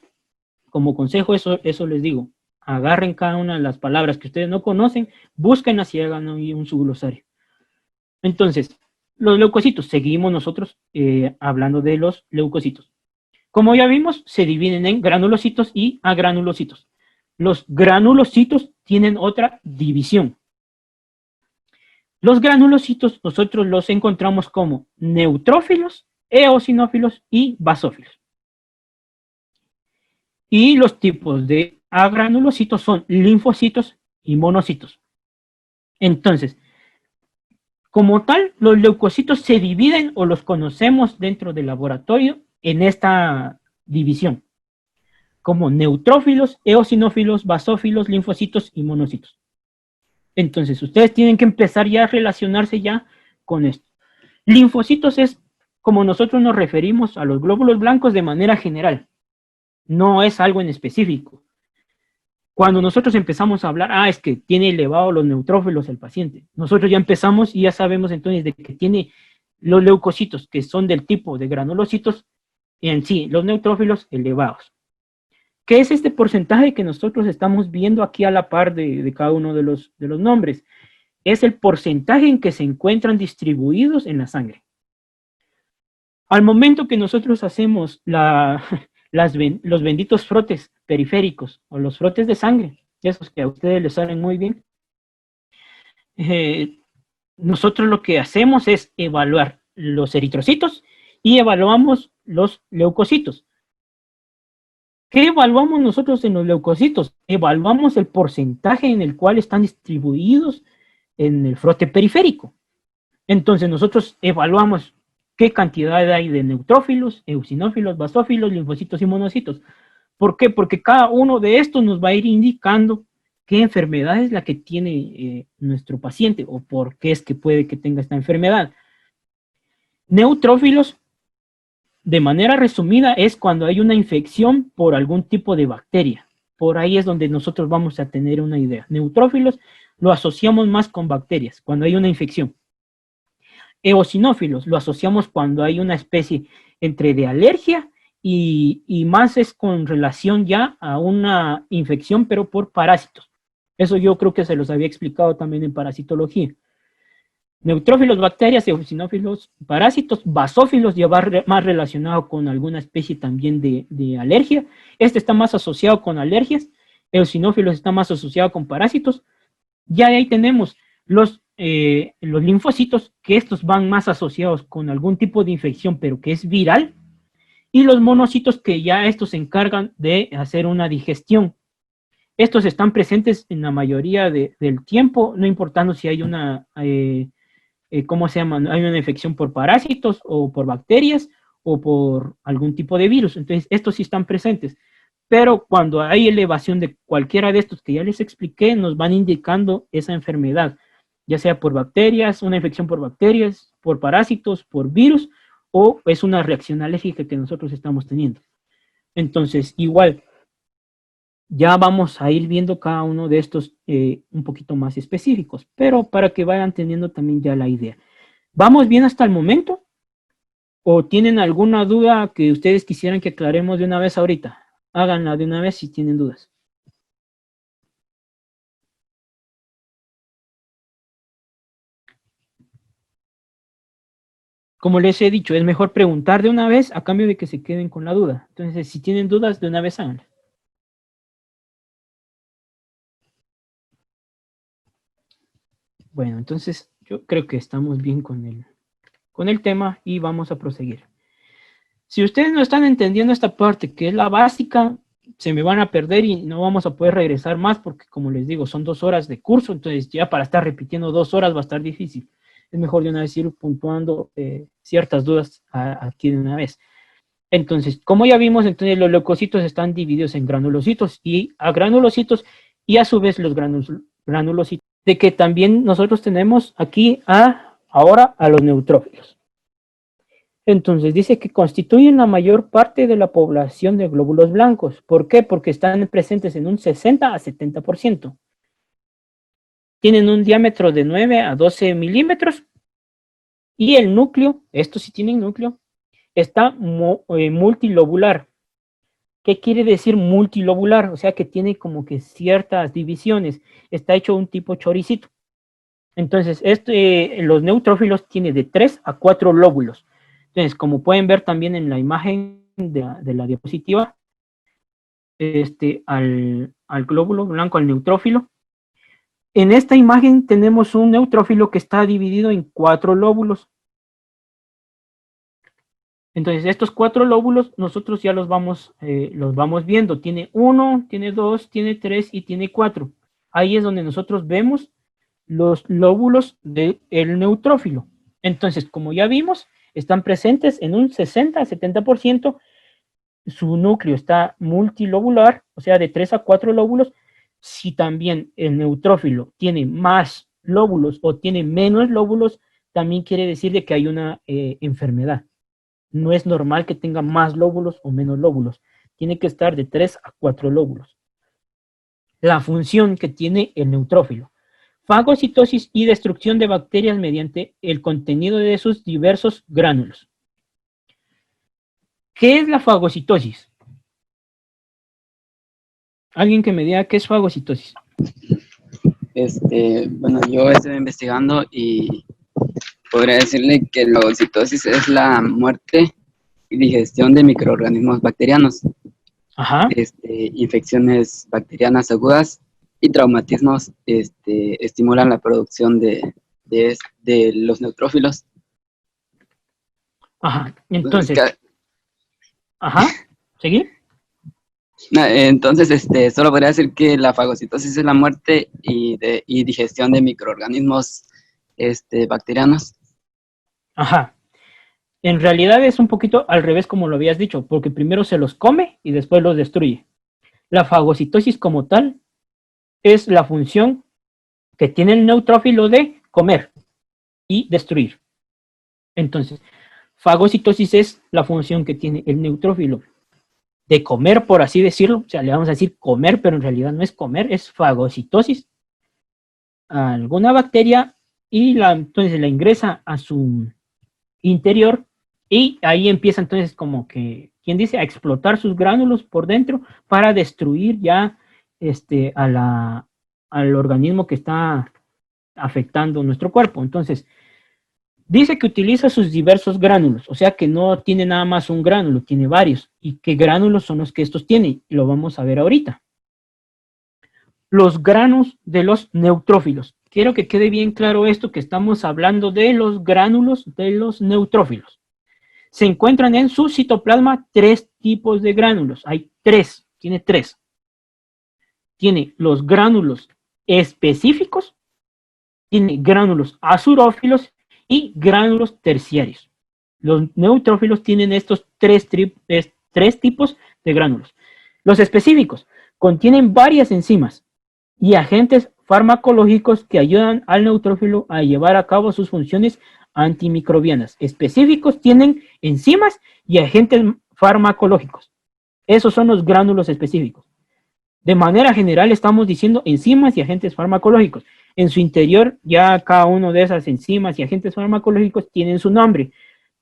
como consejo, eso les digo, agarren cada una de las palabras que ustedes no conocen, búsquenlas y hagan un subglosario. Entonces, los leucocitos, seguimos nosotros hablando de los leucocitos. Como ya vimos, se dividen en granulocitos y agranulocitos. Los granulocitos tienen otra división. Los granulocitos nosotros los encontramos como neutrófilos, eosinófilos y basófilos. Y los tipos de agranulocitos son linfocitos y monocitos. Entonces, como tal, los leucocitos se dividen o los conocemos dentro del laboratorio en esta división, como neutrófilos, eosinófilos, basófilos, linfocitos y monocitos. Entonces, ustedes tienen que empezar ya a relacionarse ya con esto. Linfocitos es como nosotros nos referimos a los glóbulos blancos de manera general. No es algo en específico. Cuando nosotros empezamos a hablar, es que tiene elevado los neutrófilos el paciente. Nosotros ya empezamos y ya sabemos entonces de que tiene los leucocitos, que son del tipo de granulocitos, y en sí, los neutrófilos elevados. ¿Qué es este porcentaje que nosotros estamos viendo aquí a la par de cada uno de los nombres? Es el porcentaje en que se encuentran distribuidos en la sangre. Al momento que nosotros hacemos los benditos frotes periféricos o los frotes de sangre, esos que a ustedes les salen muy bien, nosotros lo que hacemos es evaluar los eritrocitos y evaluamos los leucocitos. ¿Qué evaluamos nosotros en los leucocitos? Evaluamos el porcentaje en el cual están distribuidos en el frote periférico. Entonces nosotros evaluamos qué cantidad hay de neutrófilos, eosinófilos, basófilos, linfocitos y monocitos. ¿Por qué? Porque cada uno de estos nos va a ir indicando qué enfermedad es la que tiene nuestro paciente o por qué es que puede que tenga esta enfermedad. Neutrófilos, de manera resumida, es cuando hay una infección por algún tipo de bacteria. Por ahí es donde nosotros vamos a tener una idea. Neutrófilos lo asociamos más con bacterias, cuando hay una infección. Eosinófilos lo asociamos cuando hay una especie entre de alergia y más es con relación ya a una infección, pero por parásitos. Eso yo creo que se los había explicado también en parasitología. Neutrófilos, bacterias, eosinófilos, parásitos, basófilos, ya va más relacionado con alguna especie también de alergia. Este está más asociado con alergias. Eosinófilos está más asociado con parásitos. Ya ahí tenemos los linfocitos, que estos van más asociados con algún tipo de infección, pero que es viral. Y los monocitos, que ya estos se encargan de hacer una digestión. Estos están presentes en la mayoría del tiempo, no importando si hay una... ¿cómo se llama? Hay una infección por parásitos o por bacterias o por algún tipo de virus. Entonces, estos sí están presentes. Pero cuando hay elevación de cualquiera de estos que ya les expliqué, nos van indicando esa enfermedad, ya sea por bacterias, una infección por bacterias, por parásitos, por virus, o es una reacción alérgica que nosotros estamos teniendo. Entonces, igual, ya vamos a ir viendo cada uno de estos un poquito más específicos, pero para que vayan teniendo también ya la idea. ¿Vamos bien hasta el momento? ¿O tienen alguna duda que ustedes quisieran que aclaremos de una vez ahorita? Háganla de una vez si tienen dudas. Como les he dicho, es mejor preguntar de una vez a cambio de que se queden con la duda. Entonces, si tienen dudas, de una vez háganlas. Bueno, entonces yo creo que estamos bien con el tema y vamos a proseguir. Si ustedes no están entendiendo esta parte, que es la básica, se me van a perder y no vamos a poder regresar más porque, como les digo, son 2 horas de curso, entonces ya para estar repitiendo 2 horas va a estar difícil. Es mejor de una vez ir puntuando ciertas dudas aquí de una vez. Entonces, como ya vimos, entonces los leucocitos están divididos en granulocitos y a granulocitos y a su vez los granulocitos. De que también nosotros tenemos aquí ahora a los neutrófilos. Entonces dice que constituyen la mayor parte de la población de glóbulos blancos. ¿Por qué? Porque están presentes en un 60 a 70%. Tienen un diámetro de 9 a 12 milímetros. Y el núcleo, estos sí tienen núcleo, está multilobular. ¿Qué quiere decir multilobular? O sea que tiene como que ciertas divisiones. Está hecho un tipo choricito. Entonces, los neutrófilos tienen de 3 a 4 lóbulos. Entonces, como pueden ver también en la imagen de la diapositiva, al glóbulo blanco, al neutrófilo. En esta imagen tenemos un neutrófilo que está dividido en 4 lóbulos. Entonces, estos 4 lóbulos nosotros ya los vamos viendo. Tiene 1, tiene 2, tiene 3 y tiene 4. Ahí es donde nosotros vemos los lóbulos del neutrófilo. Entonces, como ya vimos, están presentes en un 60 a 70%. Su núcleo está multilobular, o sea, de 3 a 4 lóbulos. Si también el neutrófilo tiene más lóbulos o tiene menos lóbulos, también quiere decir de que hay una enfermedad. No es normal que tenga más lóbulos o menos lóbulos. Tiene que estar de 3 a 4 lóbulos. La función que tiene el neutrófilo: fagocitosis y destrucción de bacterias mediante el contenido de sus diversos gránulos. ¿Qué es la fagocitosis? ¿Alguien que me diga qué es fagocitosis? Bueno, yo estoy investigando y podría decirle que la fagocitosis es la muerte y digestión de microorganismos bacterianos. Ajá. Infecciones bacterianas agudas y traumatismos estimulan la producción de los neutrófilos. Ajá. Entonces, ajá. ¿Seguir? Entonces, solo podría decir que la fagocitosis es la muerte y digestión de microorganismos bacterianos. Ajá. En realidad es un poquito al revés como lo habías dicho, porque primero se los come y después los destruye. La fagocitosis como tal es la función que tiene el neutrófilo de comer y destruir. Entonces, fagocitosis es la función que tiene el neutrófilo de comer, por así decirlo. O sea, le vamos a decir comer, pero en realidad no es comer, es fagocitosis a alguna bacteria y entonces la ingresa a su interior y ahí empieza entonces como que, ¿quién dice? A explotar sus gránulos por dentro para destruir ya al organismo que está afectando nuestro cuerpo. Entonces, dice que utiliza sus diversos gránulos, o sea que no tiene nada más un gránulo, tiene varios. ¿Y qué gránulos son los que estos tienen? Lo vamos a ver ahorita. Los granos de los neutrófilos. Quiero que quede bien claro esto, que estamos hablando de los gránulos de los neutrófilos. Se encuentran en su citoplasma 3 tipos de gránulos. Hay 3, tiene 3. Tiene los gránulos específicos, tiene gránulos azurófilos y gránulos terciarios. Los neutrófilos tienen estos 3 tipos de gránulos. Los específicos contienen varias enzimas y agentes farmacológicos que ayudan al neutrófilo a llevar a cabo sus funciones antimicrobianas. Específicos tienen enzimas y agentes farmacológicos. Esos son los gránulos específicos. De manera general estamos diciendo enzimas y agentes farmacológicos. En su interior ya cada uno de esas enzimas y agentes farmacológicos tienen su nombre,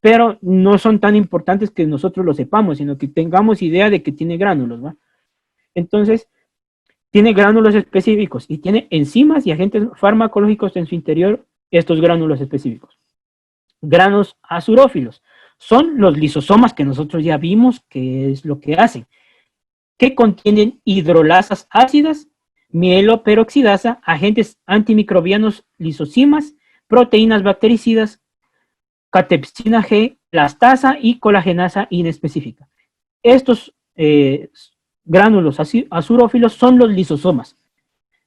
pero no son tan importantes que nosotros lo sepamos, sino que tengamos idea de que tiene gránulos, ¿va? Entonces, tiene gránulos específicos y tiene enzimas y agentes farmacológicos en su interior, estos gránulos específicos. Granos azurófilos son los lisosomas que nosotros ya vimos que es lo que hacen, que contienen hidrolasas ácidas, mieloperoxidasa, agentes antimicrobianos, lisocimas, proteínas bactericidas, catepsina G, elastasa y colagenasa inespecífica. Estos gránulos azurófilos son los lisosomas.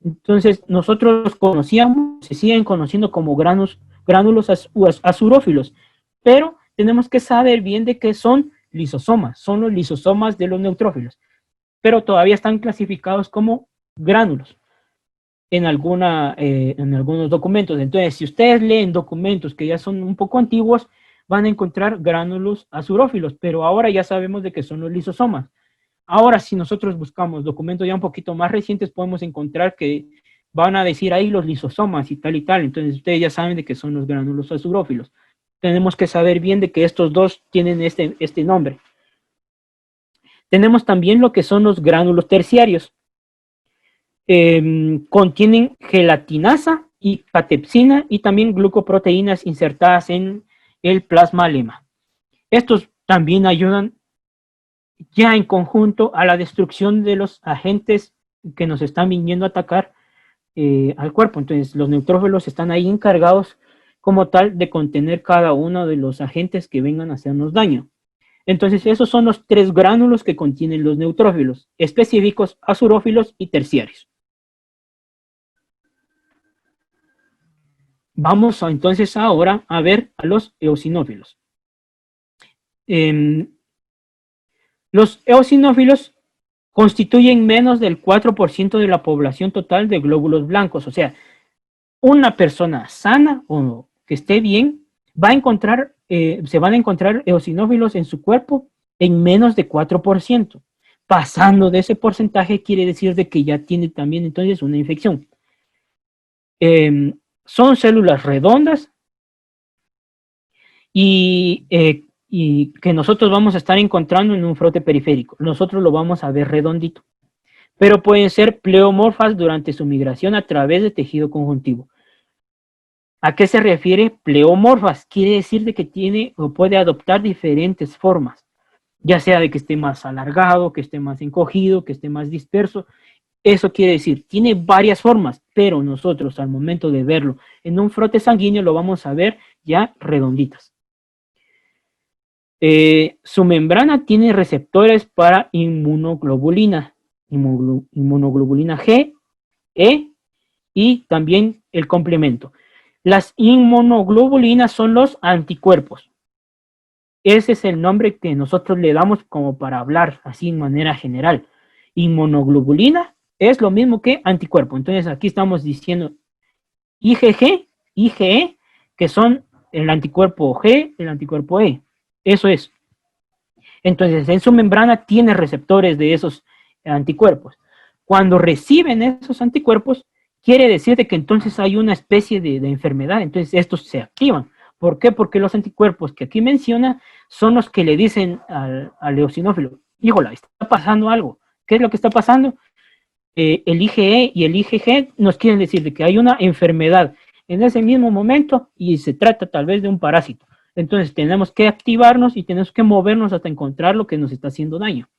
Entonces, nosotros los conocíamos, se siguen conociendo como gránulos azurófilos, pero tenemos que saber bien de qué son lisosomas, son los lisosomas de los neutrófilos, pero todavía están clasificados como gránulos en algunos documentos. Entonces, si ustedes leen documentos que ya son un poco antiguos, van a encontrar gránulos azurófilos, pero ahora ya sabemos de qué son los lisosomas. Ahora, si nosotros buscamos documentos ya un poquito más recientes, podemos encontrar que van a decir ahí los lisosomas y tal, entonces ustedes ya saben de qué son los gránulos azurófilos. Tenemos que saber bien de que estos dos tienen este nombre. Tenemos también lo que son los gránulos terciarios. Contienen gelatinasa y catepsina y también glucoproteínas insertadas en el plasma-lema. Estos también ayudan ya en conjunto a la destrucción de los agentes que nos están viniendo a atacar al cuerpo. Entonces, los neutrófilos están ahí encargados como tal de contener cada uno de los agentes que vengan a hacernos daño. Entonces, esos son los 3 gránulos que contienen los neutrófilos, específicos, azurófilos y terciarios. Vamos entonces ahora a ver a los eosinófilos. Los eosinófilos constituyen menos del 4% de la población total de glóbulos blancos. O sea, una persona sana o que esté bien va a encontrar, se van a encontrar eosinófilos en su cuerpo en menos de 4%. Pasando de ese porcentaje quiere decir de que ya tiene también entonces una infección. Son células redondas y que nosotros vamos a estar encontrando en un frote periférico. Nosotros lo vamos a ver redondito. Pero pueden ser pleomorfas durante su migración a través de tejido conjuntivo. ¿A qué se refiere pleomorfas? Quiere decir de que tiene o puede adoptar diferentes formas, ya sea de que esté más alargado, que esté más encogido, que esté más disperso. Eso quiere decir, tiene varias formas, pero nosotros al momento de verlo en un frote sanguíneo lo vamos a ver ya redonditas. Su membrana tiene receptores para inmunoglobulina G, E y también el complemento. Las inmunoglobulinas son los anticuerpos. Ese es el nombre que nosotros le damos como para hablar así en manera general. Inmunoglobulina es lo mismo que anticuerpo. Entonces aquí estamos diciendo IgG, IgE, que son el anticuerpo G, el anticuerpo E. Eso es. Entonces, en su membrana tiene receptores de esos anticuerpos. Cuando reciben esos anticuerpos, quiere decir de que entonces hay una especie de enfermedad. Entonces, estos se activan. ¿Por qué? Porque los anticuerpos que aquí menciona son los que le dicen al eosinófilo, híjola, está pasando algo. ¿Qué es lo que está pasando? El IgE y el IgG nos quieren decir de que hay una enfermedad en ese mismo momento y se trata tal vez de un parásito. Entonces tenemos que activarnos y tenemos que movernos hasta encontrar lo que nos está haciendo daño.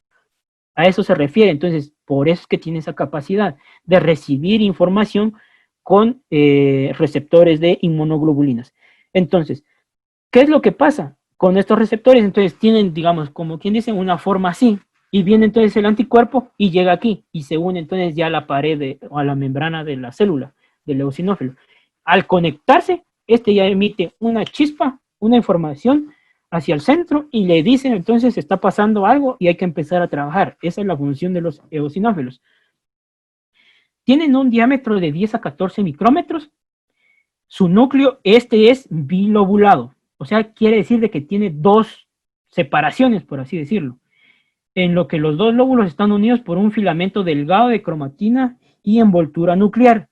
A eso se refiere. Entonces, por eso es que tiene esa capacidad de recibir información con receptores de inmunoglobulinas. Entonces, ¿qué es lo que pasa con estos receptores? Entonces tienen, digamos, como quien dice, una forma así. Y viene entonces el anticuerpo y llega aquí y se une entonces ya a la pared o a la membrana de la célula del eosinófilo. Al conectarse, este ya emite una chispa, una información hacia el centro y le dicen entonces está pasando algo y hay que empezar a trabajar. Esa es la función de los eosinófilos. Tienen un diámetro de 10 a 14 micrómetros. Su núcleo es bilobulado. O sea, quiere decir de que tiene 2 separaciones, por así decirlo, en lo que los 2 lóbulos están unidos por un filamento delgado de cromatina y envoltura nuclear.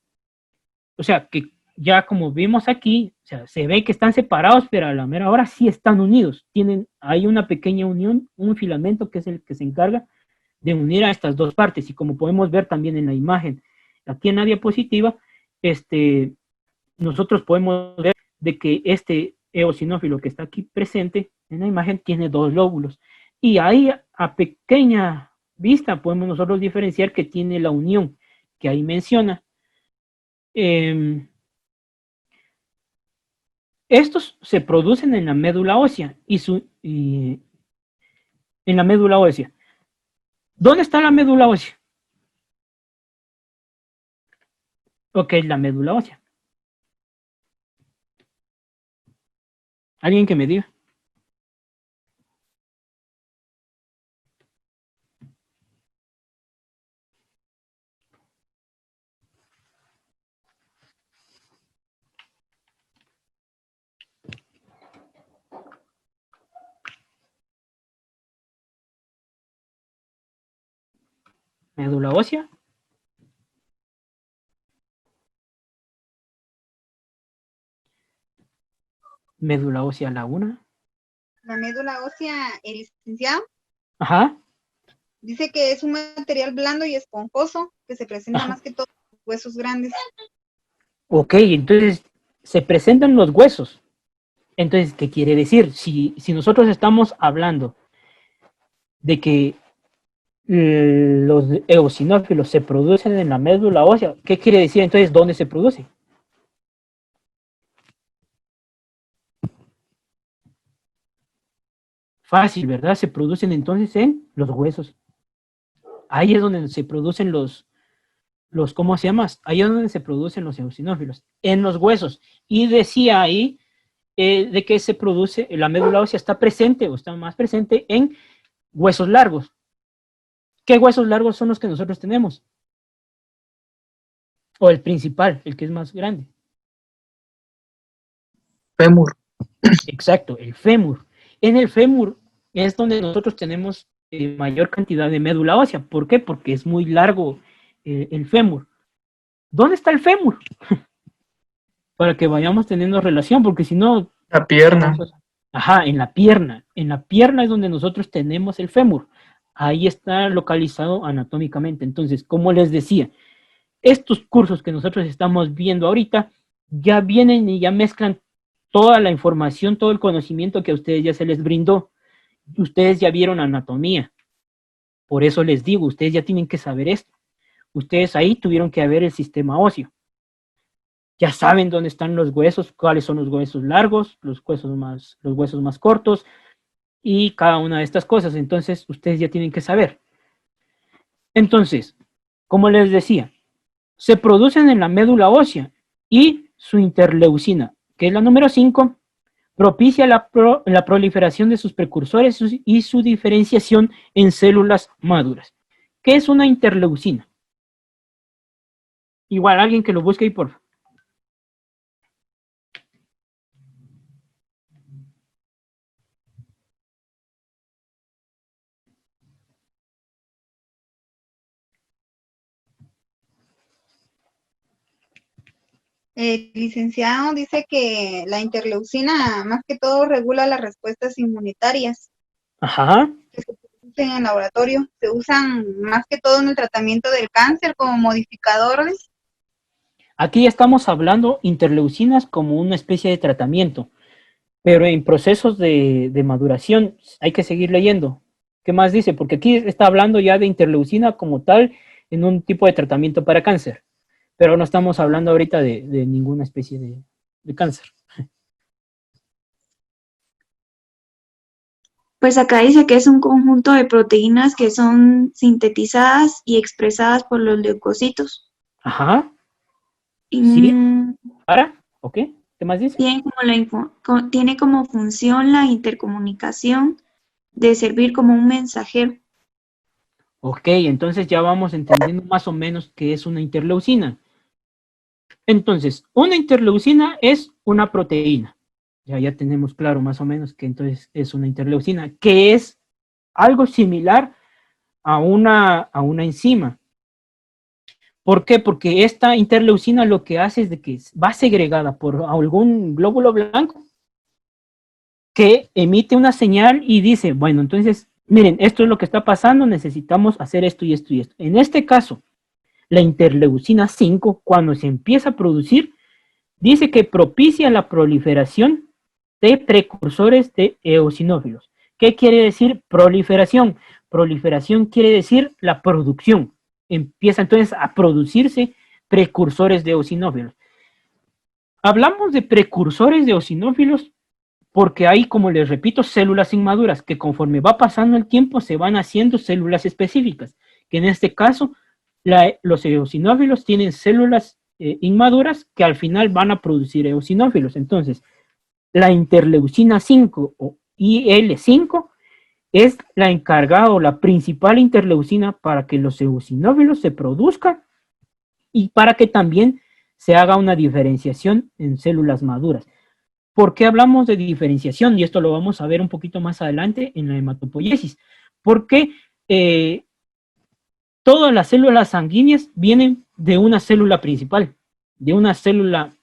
O sea, que ya como vimos aquí, o sea, se ve que están separados, pero a la mera hora sí están unidos. Hay una pequeña unión, un filamento que es el que se encarga de unir a estas 2 partes. Y como podemos ver también en la imagen, aquí en la diapositiva, nosotros podemos ver de que este eosinófilo que está aquí presente en la imagen tiene 2 lóbulos. Y ahí a pequeña vista podemos nosotros diferenciar que tiene la unión que ahí menciona. estos se producen en la médula ósea en la médula ósea. ¿Dónde está la médula ósea? Ok, la médula ósea. ¿Alguien que me diga? Médula ósea. Médula ósea laguna. La médula ósea, el licenciado, Ajá. dice que es un material blando y esponjoso que se presenta Ajá. más que todo en huesos grandes. Ok, entonces se presentan los huesos. Entonces, ¿qué quiere decir? Si nosotros estamos hablando de que los eosinófilos se producen en la médula ósea, ¿qué quiere decir entonces dónde se produce? Fácil, ¿verdad? Se producen entonces en los huesos. Ahí es donde se producen ¿cómo se llama? Ahí es donde se producen los eosinófilos, en los huesos. Y decía ahí de que se produce, la médula ósea está presente o está más presente en huesos largos. ¿Qué huesos largos son los que nosotros tenemos? O el principal, el que es más grande. Fémur. Exacto, el fémur. En el fémur es donde nosotros tenemos mayor cantidad de médula ósea. ¿Por qué? Porque es muy largo el fémur. ¿Dónde está el fémur? Para que vayamos teniendo relación, porque si no... La pierna. Ajá, en la pierna. En la pierna es donde nosotros tenemos el fémur. Ahí está localizado anatómicamente. Entonces, como les decía, estos cursos que nosotros estamos viendo ahorita ya vienen y ya mezclan toda la información, todo el conocimiento que a ustedes ya se les brindó. Ustedes ya vieron anatomía. Por eso les digo, ustedes ya tienen que saber esto. Ustedes ahí tuvieron que ver el sistema óseo. Ya saben dónde están los huesos, cuáles son los huesos largos, los huesos más cortos y cada una de estas cosas. Entonces, ustedes ya tienen que saber. Entonces, como les decía, se producen en la médula ósea y su interleucina, que es la número 5, propicia la proliferación de sus precursores y su diferenciación en células maduras. ¿Qué es una interleucina? Igual, alguien que lo busque ahí, por favor. El licenciado dice que la interleucina más que todo regula las respuestas inmunitarias. Ajá. Que se producen en el laboratorio. Se usan más que todo en el tratamiento del cáncer como modificadores. Aquí estamos hablando interleucinas como una especie de tratamiento, pero en procesos de maduración hay que seguir leyendo. ¿Qué más dice? Porque aquí está hablando ya de interleucina como tal en un tipo de tratamiento para cáncer, pero no estamos hablando ahorita de ninguna especie de cáncer. Pues acá dice que es un conjunto de proteínas que son sintetizadas y expresadas por los leucocitos. Ajá. Y, Sí. ¿Ok? ¿Qué más dice? tiene como función la intercomunicación de servir como un mensajero. Ok, entonces ya vamos entendiendo más o menos qué es una interleucina. Entonces, una interleucina es una proteína. Ya tenemos claro más o menos que entonces es una interleucina, que es algo similar a una enzima. ¿Por qué? Porque esta interleucina lo que hace es de que va segregada por algún glóbulo blanco que emite una señal y dice, bueno, entonces, miren, esto es lo que está pasando, necesitamos hacer esto y esto y esto. En este caso, la interleucina 5, cuando se empieza a producir, dice que propicia la proliferación de precursores de eosinófilos. ¿Qué quiere decir proliferación? Proliferación quiere decir la producción. Empieza entonces a producirse precursores de eosinófilos. Hablamos de precursores de eosinófilos porque hay, como les repito, células inmaduras que conforme va pasando el tiempo se van haciendo células específicas, que en este caso los eosinófilos tienen células inmaduras que al final van a producir eosinófilos. Entonces, la interleucina 5 o IL-5 es la encargada o la principal interleucina para que los eosinófilos se produzcan y para que también se haga una diferenciación en células maduras. ¿Por qué hablamos de diferenciación? Y esto lo vamos a ver un poquito más adelante en la hematopoiesis. Porque todas las células sanguíneas vienen de una célula principal, de una célula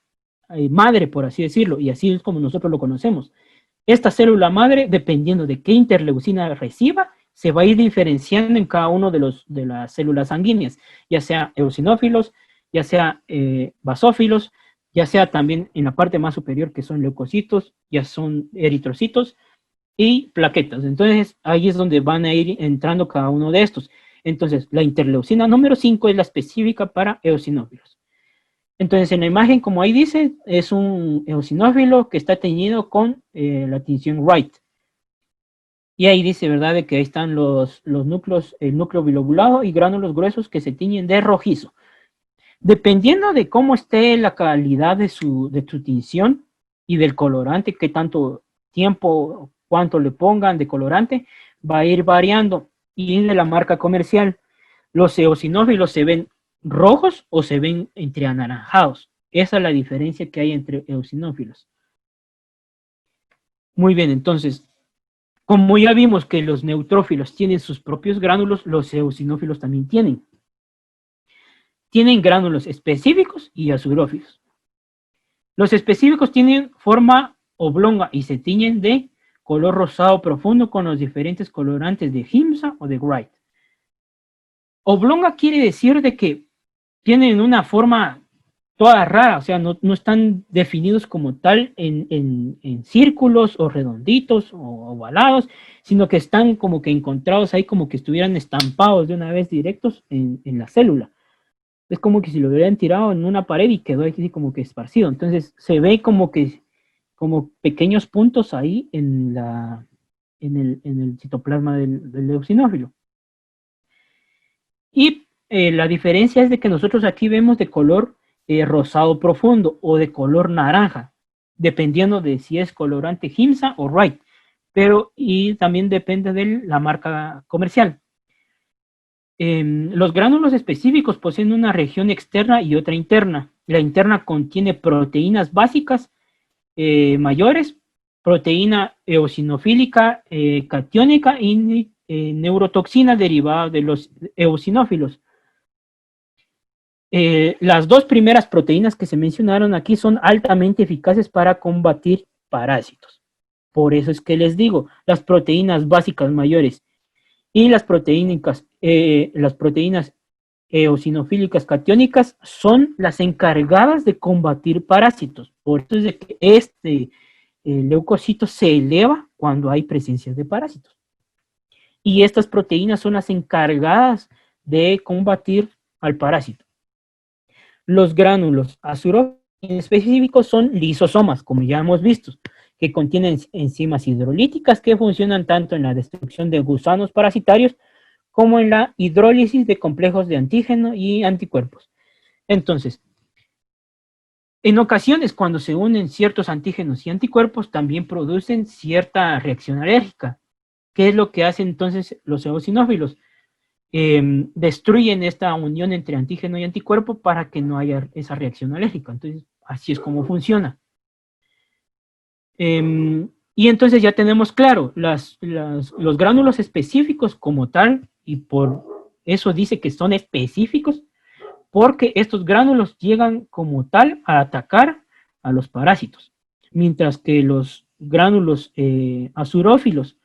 madre, por así decirlo, y así es como nosotros lo conocemos. Esta célula madre, dependiendo de qué interleucina reciba, se va a ir diferenciando en cada uno de las células sanguíneas, ya sea eosinófilos, ya sea basófilos, ya sea también en la parte más superior que son leucocitos, ya son eritrocitos y plaquetas. Entonces ahí es donde van a ir entrando cada uno de estos. Entonces la interleucina número 5 es la específica para eosinófilos. Entonces en la imagen, como ahí dice, es un eosinófilo que está teñido con la tinción Wright. Y ahí dice, ¿verdad?, de que ahí están los núcleos, el núcleo bilobulado y gránulos gruesos que se tiñen de rojizo. Dependiendo de cómo esté la calidad de su tinción y del colorante, qué tanto tiempo, cuánto le pongan de colorante, va a ir variando. Y de la marca comercial, los eosinófilos se ven rojos o se ven entre anaranjados. Esa es la diferencia que hay entre eosinófilos. Muy bien, entonces, como ya vimos que los neutrófilos tienen sus propios gránulos, los eosinófilos también tienen. Tienen gránulos específicos y asurófilos. Los específicos tienen forma oblonga y se tiñen de color rosado profundo con los diferentes colorantes de Giemsa o de Wright. Oblonga quiere decir de que tienen una forma toda rara, o sea, no están definidos como tal en círculos o redonditos o ovalados, sino que están como que encontrados ahí como que estuvieran estampados de una vez directos en la célula. Es como que si lo hubieran tirado en una pared y quedó así como que esparcido. Entonces se ve como pequeños puntos ahí en el citoplasma del eosinófilo. Y la diferencia es de que nosotros aquí vemos de color rosado profundo o de color naranja, dependiendo de si es colorante Giemsa o Wright, y también depende de la marca comercial. Los gránulos específicos poseen una región externa y otra interna. La interna contiene proteínas básicas mayores, proteína eosinofílica catiónica y neurotoxina derivada de los eosinófilos. Las dos primeras proteínas que se mencionaron aquí son altamente eficaces para combatir parásitos. Por eso es que les digo, las proteínas básicas mayores y las proteínas eosinofílicas catiónicas son las encargadas de combatir parásitos. Por eso es de que este leucocito se eleva cuando hay presencia de parásitos. Y estas proteínas son las encargadas de combatir al parásito. Los gránulos azurófilos específicos son lisosomas, como ya hemos visto, que contienen enzimas hidrolíticas que funcionan tanto en la destrucción de gusanos parasitarios como en la hidrólisis de complejos de antígeno y anticuerpos. Entonces, en ocasiones cuando se unen ciertos antígenos y anticuerpos también producen cierta reacción alérgica. ¿Qué es lo que hacen entonces los eosinófilos? Destruyen esta unión entre antígeno y anticuerpo para que no haya esa reacción alérgica. Entonces, así es como funciona. Y entonces ya tenemos claro, los gránulos específicos como tal, y por eso dice que son específicos, porque estos gránulos llegan como tal a atacar a los parásitos, mientras que los gránulos azurófilos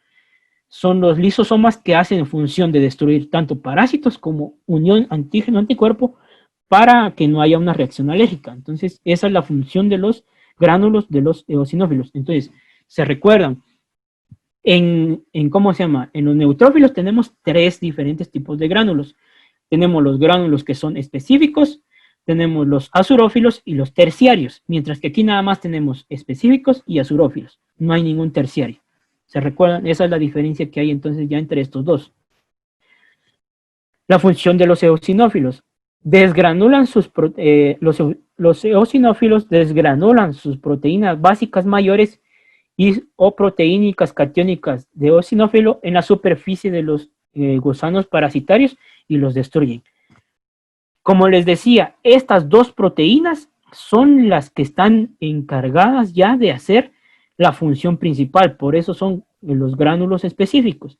son los lisosomas que hacen función de destruir tanto parásitos como unión antígeno-anticuerpo para que no haya una reacción alérgica. Entonces, esa es la función de los gránulos de los eosinófilos. Entonces, se recuerdan, ¿cómo se llama? En los neutrófilos tenemos tres diferentes tipos de gránulos. Tenemos los gránulos que son específicos, tenemos los azurófilos y los terciarios, mientras que aquí nada más tenemos específicos y azurófilos, no hay ningún terciario. ¿Se recuerdan? Esa es la diferencia que hay entonces ya entre estos dos. La función de los eosinófilos. Desgranulan los eosinófilos desgranulan sus proteínas básicas mayores o proteínicas catiónicas de eosinófilo en la superficie de los gusanos parasitarios y los destruyen. Como les decía, estas dos proteínas son las que están encargadas ya de hacer la función principal, por eso son los gránulos específicos.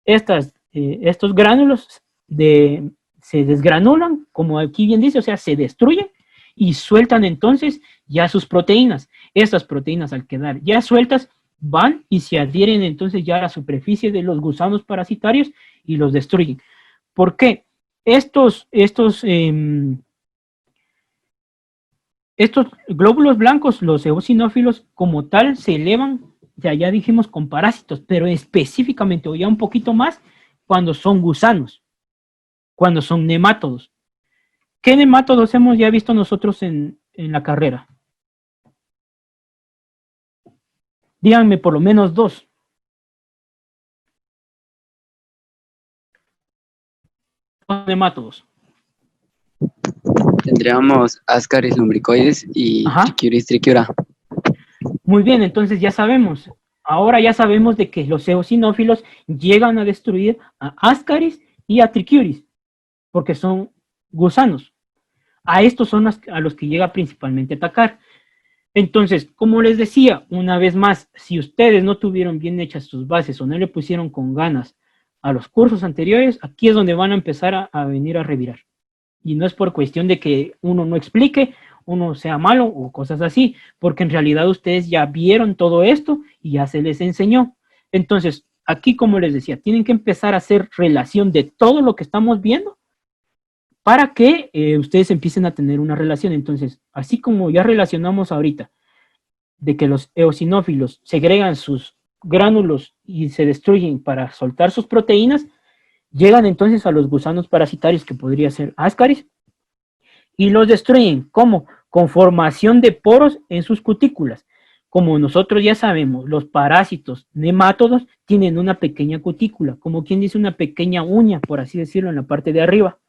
Estos gránulos se desgranulan, como aquí bien dice, o sea, se destruyen y sueltan entonces ya sus proteínas. Estas proteínas, al quedar ya sueltas, van y se adhieren entonces ya a la superficie de los gusanos parasitarios y los destruyen. ¿Por qué? Estos glóbulos blancos, los eosinófilos, como tal, se elevan, ya dijimos, con parásitos, pero específicamente, o ya un poquito más, cuando son gusanos, cuando son nemátodos. ¿Qué nemátodos hemos ya visto nosotros en la carrera? Díganme por lo menos dos. Nemátodos. Tendríamos Ascaris lumbricoides y Trichuris trichiura. Muy bien, entonces ya sabemos. Ahora ya sabemos de que los eosinófilos llegan a destruir a Ascaris y a Trichuris, porque son gusanos. A estos son a los que llega principalmente a atacar. Entonces, como les decía, una vez más, si ustedes no tuvieron bien hechas sus bases o no le pusieron con ganas a los cursos anteriores, aquí es donde van a empezar a venir a revirar. Y no es por cuestión de que uno no explique, uno sea malo o cosas así, porque en realidad ustedes ya vieron todo esto y ya se les enseñó. Entonces, aquí, como les decía, tienen que empezar a hacer relación de todo lo que estamos viendo para que ustedes empiecen a tener una relación. Entonces, así como ya relacionamos ahorita de que los eosinófilos segregan sus gránulos y se destruyen para soltar sus proteínas, llegan entonces a los gusanos parasitarios, que podría ser Ascaris, y los destruyen. ¿Cómo? Con formación de poros en sus cutículas. Como nosotros ya sabemos, los parásitos nemátodos tienen una pequeña cutícula, como quien dice una pequeña uña, por así decirlo, en la parte de arriba,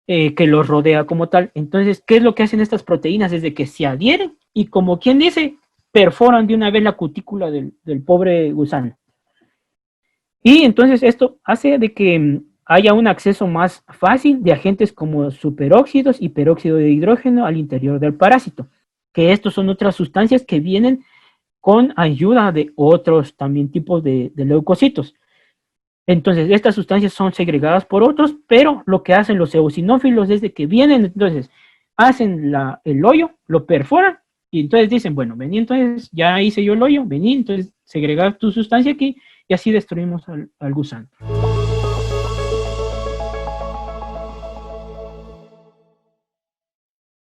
que los rodea como tal. Entonces, ¿qué es lo que hacen estas proteínas? Es de que se adhieren y, como quien dice, perforan de una vez la cutícula del pobre gusano. Y entonces esto hace de que haya un acceso más fácil de agentes como superóxidos y peróxido de hidrógeno al interior del parásito, que estos son otras sustancias que vienen con ayuda de otros también tipos de leucocitos. Entonces, estas sustancias son segregadas por otros, pero lo que hacen los eosinófilos es de que vienen, entonces, hacen el hoyo, lo perforan, y entonces dicen, bueno, vení, entonces, ya hice yo el hoyo, vení, entonces, segregar tu sustancia aquí, y así destruimos al gusano.